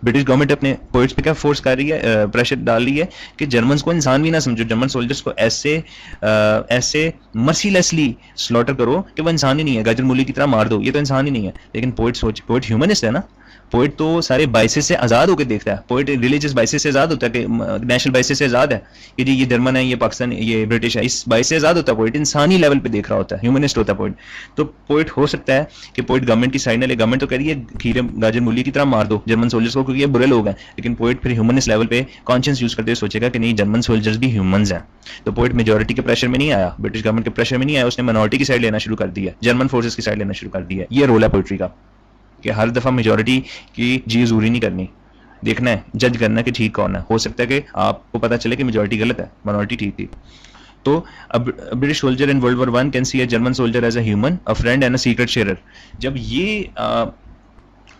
ब्रिटिश गवर्नमेंट अपने पोइट्स पे क्या फोर्स कर रही है, प्रेशर डाल रही है कि जर्मन्स को इंसान भी ना समझो, जर्मन सोल्जर्स को ऐसे मर्सीलेसली स्लॉटर करो कि वो इंसान ही नहीं है, गाजर मूली की तरह मार दो, ये तो इंसान ही नहीं है। लेकिन पोइट ह्यूमनिस्ट है ना, पोइट तो सारे बाइसेस से आज़ाद होकर देखता है, पोइट रिलीजियस बाइसेस से आज़ाद होता है, कि नेशनल बाइसेस से आज़ाद है कि जी ये जर्मन है, ये पाकिस्तान, ये ब्रिटिश है, इस बाइस से आज़ाद होता है पोइट, इंसानी लेवल पे देख रहा होता है, ह्यूमनिस्ट होता है पोइट। तो पोइट हो सकता है कि पोइट गवर्नमेंट की साइड ना ले, गवर्नमेंट तो कह रही है खीरे गाजर मूली की तरह मार दो जर्मन सोल्जर्स को क्योंकि ये बुरे लोग हैं, लेकिन पोइट फिर ह्यूमनिस्ट लेवल पे कॉन्शियस यूज करते हुए सोचेगा कि नहीं, जर्मन सोल्जर्स भी ह्यूमंस हैं। तो पोइट मेजॉरिटी के प्रेशर में नहीं आया, ब्रिटिश गवर्नमेंट के प्रेशर में नहीं आया, उसने माइनॉरिटी की साइड लेना शुरू कर दिया, जर्मन फोर्सेस की साइड लेना शुरू कर दिया। ये रोल है पोइट्री का कि हर दफ़ा मेजॉरिटी की जी ज़रूरी नहीं करनी, देखना है, जज करना है कि ठीक कौन है। हो सकता है कि आपको पता चले कि मेजॉरिटी गलत है, माइनॉरिटी ठीक थी। तो अब British soldier in world war 1 can see a German soldier as a human, a friend and a secret sharer. जब ये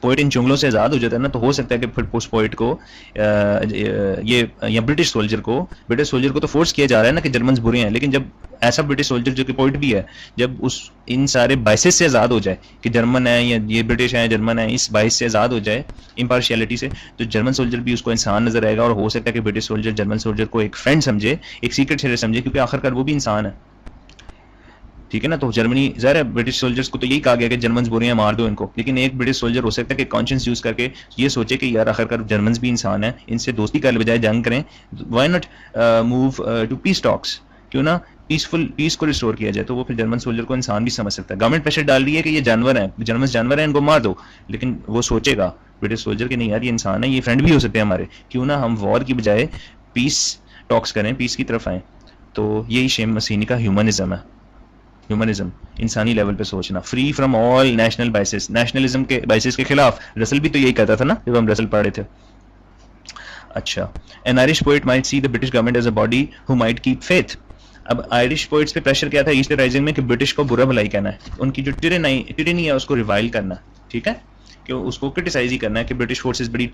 पोइट इन चुंगलों से आज़ाद हो जाता है ना, तो हो सकता है कि फिर उस पोइट को या ब्रिटिश सोल्जर को तो फोर्स किया जा रहा है ना कि जर्मन्स बुरे हैं, लेकिन जब ऐसा ब्रिटिश सोल्जर जो कि पोइट भी है, जब इन सारे बाइसेस से आज़ाद हो जाए कि जर्मन है या ये ब्रिटिश है, जर्मन है, इस बाइस से आज़ाद हो जाए, इम्पार्शियलिटी से, तो जर्मन सोल्जर भी उसको इंसान नजर आएगा। और हो सकता है कि ब्रिटिश सोल्जर जर्मन सोल्जर को एक फ्रेंड समझे, एक सीक्रेट शेयर समझे, क्योंकि आखिरकार वो भी इंसान है। ठीक है ना। तो जर्मनी, ज़ाहिर है ब्रिटिश सोल्जर्स को तो यही कहा गया कि जर्मन्स बुरे हैं, मार दो इनको, लेकिन एक ब्रिटिश सोल्जर हो सकता है कि कॉन्शियस यूज़ करके ये सोचे कि यार आखिरकार जर्मन्स भी इंसान हैं, इनसे दोस्ती करने बजाय जंग करें, why not move to peace talks, क्यों ना पीस को रिस्टोर किया जाए। तो वो फिर जर्मन सोल्जर को इंसान भी समझ सकता है। गवर्नमेंट प्रेशर डाल रही है कि ये जानवर हैं, जर्मन जानवर हैं, इनको मार दो, लेकिन वो सोचेगा ब्रिटिश सोल्जर कि नहीं यार ये इंसान है, ये फ्रेंड भी हो सकते हैं हमारे, क्यों ना हम वॉर की बजाय पीस टॉक्स करें, पीस की तरफ आएँ। तो यही शेम मसीनी का ह्यूमनिज्म है। ह्यूमनिज्म, इंसानी लेवल पे सोचना, free from all national biases, nationalism के बाइसेस के खिलाफ। रसल भी तो यही कहता था ना जब हम रसल पढ़ रहे थे। अच्छा, an Irish poet might see the British government as a body who might keep faith. अब आयरिश पोइट्स पे प्रेशर क्या था ईस्ट राइजिंग में कि ब्रिटिश को बुरा भलाई कहना है, उनकी जो टिरेनी है उसको रिवाइल करना है, ठीक है, कि उसको क्रिटिसाइज ही करना है कि ब्रिटिश फोर्सेस बड़ी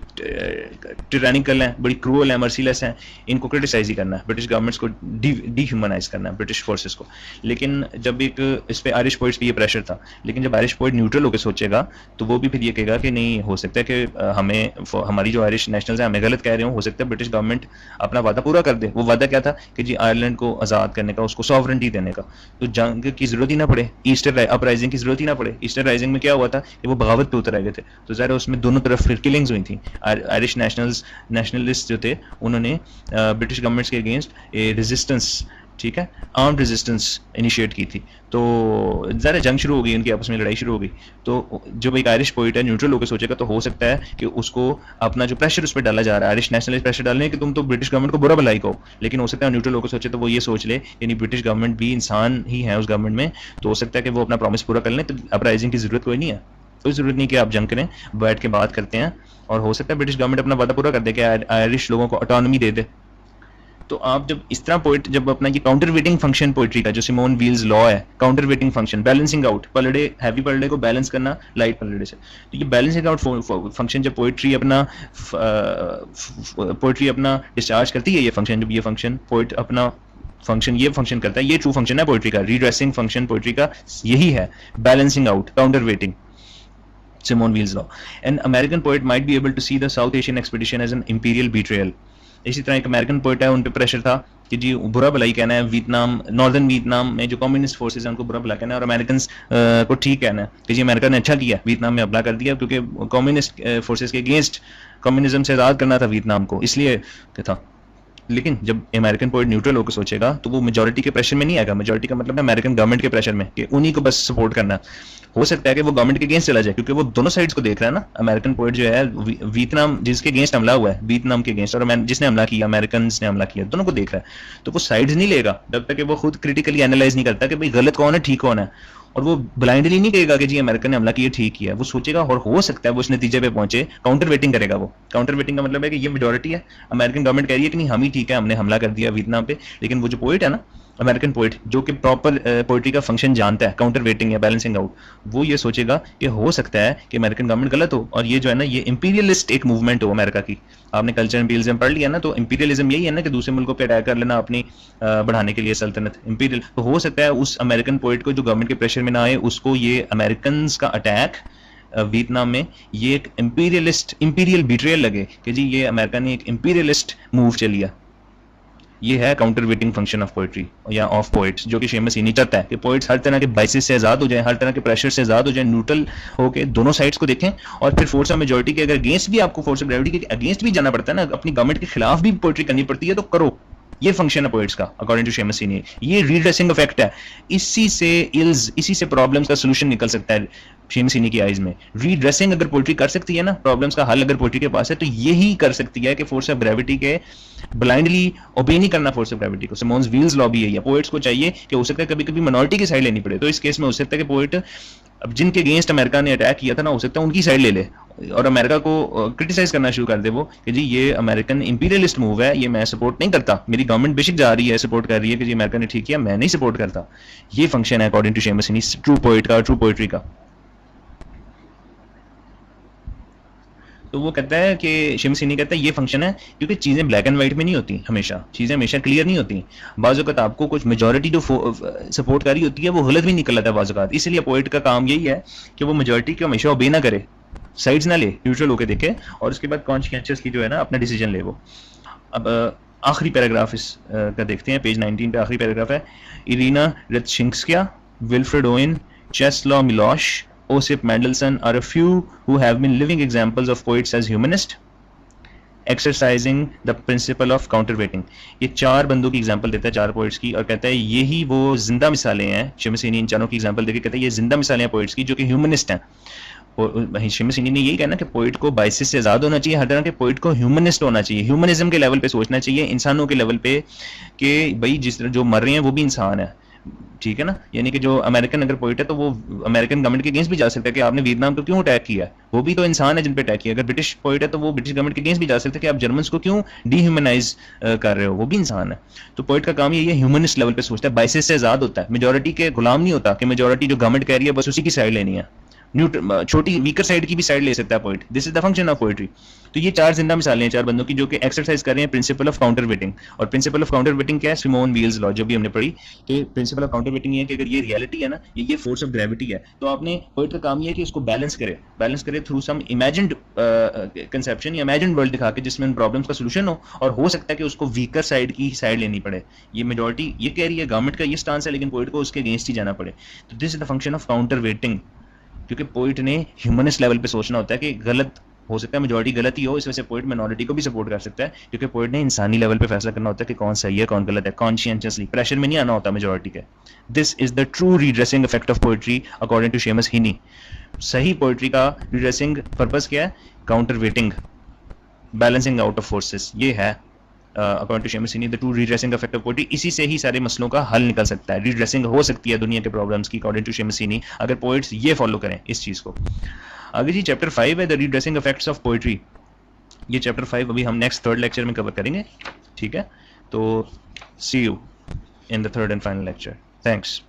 टिरानिकल हैं, बड़ी क्रूअल हैं, मर्सीलेस हैं, इनको क्रिटिसाइज ही करना है, ब्रिटिश गवर्नमेंट्स को डीह्यूमनाइज करना है, ब्रिटिश फोर्सेस को। लेकिन जब एक इस पे आयरिश पोइट्स पे ये प्रेशर था, लेकिन जब आयरिश पोइट न्यूट्रल होकर सोचेगा तो वो भी फिर ये कहेगा कि नहीं, हो सकता है कि हमें, हमारी जो आयरिश नेशनल्स हैं हमें गलत कह रहे हो सकता है ब्रिटिश गवर्नमेंट अपना वादा पूरा कर दे। वो वादा क्या था कि जी आयरलैंड को आज़ाद करने का, उसको सॉवरेंटी देने का, तो जंग की जरूरत ही ना पड़े, ईस्टर अपराइजिंग की जरूरत ही ना पड़े। ईस्टर राइजिंग में क्या हुआ था कि वो बगावत पे उतर आए थे, तो ज़ाहिर उसमें दोनों तरफ फिर किलिंग्स हुई थी। आयरिश नेशनलिस्ट जो थे उन्होंने ब्रिटिश गवर्नमेंट्स के अगेंस्ट रेजिस्टेंस, ठीक है, आर्म्ड रेजिस्टेंस इनिशिएट की थी। तो ज़रा जंग शुरू हो गई, उनकी आपस में लड़ाई शुरू हो गई। तो जब एक आयरिश पोइट है न्यूट्रल होकर सोचेगा तो हो सकता है कि उसको अपना जो प्रेशर उस पर डाला जा रहा है, आयरिश नेशनलिस्ट प्रेशर डालने कि तुम तो ब्रिटिश गवर्नमेंट को बुरा भलाई कहो, लेकिन हो सकता है न्यूट्रल होकर सोचे तो वो ये सोच ले यानी ब्रिटिश गवर्नमेंट भी इंसान ही है उस गवर्नमेंट में, तो हो सकता है कि वो अपना प्रॉमिस पूरा कर लें, तो अपराइजिंग की जरूरत कोई नहीं है, कोई जरूरत नहीं कि आप जंग करें, बैठ के बात करते हैं, और हो सकता है ब्रिटिश गवर्नमेंट अपना वादा पूरा कर दे कि आयरिश लोगों को ऑटोनॉमी दे दे। तो आप जब इस तरह पोइट, जब अपना ये काउंटर वेटिंग फंक्शन पोइट्री का जो सिमोन वील्स लॉ है, counter weighting function, balancing out, पलड़े हैवी पलड़े को बैलेंस करना लाइट पलड़े से, तो ये बैलेंसिंग आउट फंक्शन जब पोइट्री अपना डिस्चार्ज करती है, ये फंक्शन, जब ये फंक्शन पोइट अपना फंक्शन ये फंक्शन करता है, ये ट्रू फंक्शन है पोइट्री का, रीड्रेसिंग फंक्शन पोइट्री का यही है, balancing out, counter waiting, Simone Weil's law. An American poet might be able to see the South Asian expedition as an imperial betrayal. इसी तरह एक अमेरिकन पोइट है, उन पे प्रेशर था कि जी बुरा भलाई कहना है, वियतनाम, नॉर्दर्न वियतनाम में जो कम्युनिस्ट फोर्सेस हैं उनको बुरा भला कहना है, और अमेरिकन को ठीक कहना है कि जी अमेरिका ने अच्छा किया, वियतनाम में हमला कर दिया, क्योंकि कम्युनिस्ट फोर्सेस के अगेंस्ट, कम्युनिज्म से आज़ाद करना था वियतनाम को, इसलिए था। लेकिन जब अमेरिकन पोइट न्यूट्रल होकर सोचेगा तो वो मेजॉरिटी के प्रेशर में नहीं आएगा, मेजॉरिटी का मतलब है अमेरिकन गवर्नमेंट के प्रेशर में, कि उन्हीं को बस सपोर्ट करना। हो सकता है कि वो गवर्नमेंट के अगेंस्ट चला जाए, क्योंकि वो दोनों साइड्स को देख रहा है ना। अमेरिकन पोइट जो है वियतनाम जिसके अगेंस्ट हमला हुआ है, वियतनाम के अगेंस्ट, और जिसने हमला किया, अमेरिकन ने हमला किया, दोनों को देख रहा है, तो वो साइड्स नहीं लेगा जब तक कि वो खुद क्रिटिकली एनालाइज नहीं करता कि भाई गलत कौन है, ठीक कौन है, और वो ब्लाइंडली नहीं कहेगा कि जी अमेरिका ने हमला किया, ठीक किया, वो सोचेगा और हो सकता है वो उस नतीजे पे पहुंचे, काउंटर वेटिंग करेगा। वो काउंटर वेटिंग का मतलब है कि ये मेजॉरिटी है, अमेरिकन गवर्नमेंट कह रही है कि नहीं हम ही ठीक है, हमने हमला कर दिया वियतनाम पे, लेकिन वो जो पोइट है ना, अमेरिकन पोइट, जो कि प्रॉपर पोइट्री का फंक्शन जानता है, काउंटर वेटिंग या बैलेंसिंग आउट, वो ये सोचेगा कि हो सकता है कि अमेरिकन गवर्नमेंट गलत हो, और ये जो है ना, ये इंपीरियलिस्ट एक मूवमेंट हो अमेरिका की। आपने कल्चर इंपीरियलिज्म पढ़ लिया ना, तो इंपीरियलिज्म यही है ना कि दूसरे मुल्कों पे अटैक कर लेना अपनी बढ़ाने के लिए सल्तनत, इंपीरियल। तो हो सकता है उस अमेरिकन पोइट को जो गवर्नमेंट के प्रेशर में ना आए, उसको ये अमेरिकन का अटैक वियतनाम में ये एक इंपीरियल बिट्रेयल लगे कि जी ये अमेरिका ने एक इंपीरियलिस्ट मूव चलिया। ये है counter weighting function of poetry या ऑफ पोइट्स, जो कि शेमस नहीं चाहता है कि पोइट्स हर तरह के बाइसेस से आज़ाद हो जाए, हर तरह के प्रेशर से आज़ाद हो जाए, न्यूट्रल होकर दोनों साइड्स को देखें, और फिर फोर्स ऑफ मेजॉरिटी के अगर अगेंस्ट भी, आपको फोर्स ऑफ ग्रेविटी के अगेंस्ट भी जाना पड़ता है ना, अपनी गवर्नमेंट के खिलाफ भी पोइट्री करनी पड़ती है, तो करो। ये फंक्शन है पोइट्स का अकॉर्डिंग टू शेमस सीनी। ये रीड्रेसिंग इफेक्ट है, इसी से इल्स, इसी से प्रॉब्लम्स का सोल्यूशन निकल सकता है शेमस सीनी की आइज में। रीड्रेसिंग अगर पोइट्री कर सकती है ना, प्रॉब्लम्स का हल अगर पोइट्री के पास है, तो यही कर सकती है कि फोर्स ऑफ ग्रेविटी के ब्लाइंडली ओबे नहीं करना फोर्स ऑफ ग्रेविटी को। सिमोन्स वील्स लॉ भी यही है। पोइट्स को चाहिए कि हो सकता है कभी कभी मिनॉरिटी की साइड लेनी पड़े, तो इस केस में हो सकता है कि पोइट अब जिनके अगेंस्ट अमेरिका ने अटैक किया था ना, हो सकता है उनकी साइड ले ले और अमेरिका को क्रिटिसाइज करना शुरू कर दे वो कि जी ये अमेरिकन इंपीरियलिस्ट मूव है, ये मैं सपोर्ट नहीं करता, मेरी गवर्नमेंट बेशक जा रही है सपोर्ट कर रही है कि जी अमेरिका ने ठीक किया, मैं नहीं सपोर्ट करता। ये फंक्शन है according to Seamus Heaney true poet का, ट्रू पोइट्री का। तो वो कहता है कि शेमस सीनी कहता है ये फंक्शन है, क्योंकि चीज़ें ब्लैक एंड व्हाइट में नहीं होती, हमेशा चीज़ें हमेशा क्लियर नहीं होती। बाज़ वक़्त आपको कुछ मेजॉरिटी जो सपोर्ट कर रही होती है वो गलत भी निकल आता है बाज़ वक़्त। इसलिए पोइट का काम यही है कि वो मेजॉरिटी को हमेशा ओबे ना करे, साइड्स ना ले, न्यूट्रल होकर देखे, और उसके बाद कॉन्शियसली जो है ना अपना डिसीजन ले वो। अब आखिरी पैराग्राफ इस का देखते हैं, पेज 19 पे आखिरी पैराग्राफ है। Irina Ratushinskaya Wilfred Owen, Czeslaw Milosz, Osip Mendelssohn are a few who have been living examples of poets as humanists, exercising the principle of counterweighting. ये 4 बंदों की एग्जांपल देता है, 4 पोइट्स की, और कहता है यही वो जिंदा मिसालें हैं। शेमस-ईनी इन चारों की एग्जांपल देके कहता है ये जिंदा मिसालें हैं पोइट्स की जो कि ह्यूमनिस्ट हैं। और शेमस-ईनी ने यही कहना कि पोइट को बाइसेस से आज़ाद होना चाहिए, हर तरह के पोइट को ह्यूमनिस्ट होना चाहिए, ह्यूमनिज्म के लेवल पे सोचना चाहिए, इंसानों के लेवल पे कि भाई जिस तरह जो मर रहे हैं वो भी इंसान है, ठीक है ना। यानी कि जो अमेरिकन अगर पोइट है तो वो अमेरिकन गवर्नमेंट के अगेंस्ट भी जा सकता है कि आपने वियतनाम को क्यों अटैक किया, वो भी तो इंसान है जिन पे अटैक किया। अगर ब्रिटिश पोइट है तो वो ब्रिटिश गवर्नमेंट के अगेंस्ट भी जा सकता है कि आप जर्मन्स को क्यों डीह्यूमनाइज कर रहे हो, वो भी इंसान है। तो पोइट का काम ये ह्यूमनिस्ट लेवल पे सोचता है, बाइसेस से आज़ाद होता है, मेजोरिटी के गुलाम नहीं होता कि मेजोरिटी जो गवर्नमेंट कह रही है बस उसी की साइड लेनी है, छोटी वीकर साइड की भी साइड ले सकता है poet. This is the function of poetry. तो ये 4 जिंदा मिसालें हैं 4 बंदों की जो कि एक्सरसाइज कर रहे हैं प्रिंसिपल ऑफ काउंटर वेटिंग। और प्रिंसिपल ऑफ काउंटर वेटिंग क्या है? सिमोन वील्स लॉ जो भी हमने पढ़ी कि प्रिंसिपल ऑफ काउंटर वेटिंग ये है कि अगर ये रियलिटी है ना, ये फोर्स ऑफ ग्रेविटी है, तो आपने पोइट का काम ये है कि इसको बैलेंस करे थ्रू सम इमेजिन्ड कंसेप्शन या इमेजिन्ड वर्ल्ड दिखा के जिसमें उन प्रॉब्लम्स का सोल्यूशन हो, और हो सकता है कि उसको वीकर साइड की साइड लेनी पड़े। ये मेजोरिटी ये कह रही है, गवर्नमेंट का ये स्टांस है, लेकिन पोइट को उसके अगेंस्ट ही जाना पड़े। तो this is the function of counter waiting, क्योंकि पोइट ने ह्यूमनिस्ट लेवल पे सोचना होता है कि गलत हो सकता है, मेजॉरिटी गलत ही हो, इस वजह से पोइट मिनॉरिटी को भी सपोर्ट कर सकता है, क्योंकि पोइट ने इंसानी लेवल पे फैसला करना होता है कि कौन सही है कौन गलत है, कॉन्शियसली, प्रेशर में नहीं आना होता मेजॉरिटी के। This is the true redressing effect of poetry according to Seamus Heaney. सही पोइट्री का रीड्रेसिंग पर्पस क्या है? Counter weighting, balancing out of forces, ये है according to Seamus Heaney the true redressing effect of poetry. इसी से ही सारे मसलों का हल निकल सकता है, रीड्रेसिंग हो सकती है दुनिया के प्रॉब्लम्स की अकॉर्डिंग टू शेमस हीनी, अगर पोइट्स ये फॉलो करें इस चीज को। आगे जी चैप्टर 5 है द रीड्रेसिंग इफेक्ट्स ऑफ पोइट्री। ये चैप्टर 5 अभी हम नेक्स्ट 3rd लेक्चर में कवर करेंगे, ठीक है। तो see you in the 3rd and final lecture. Thanks.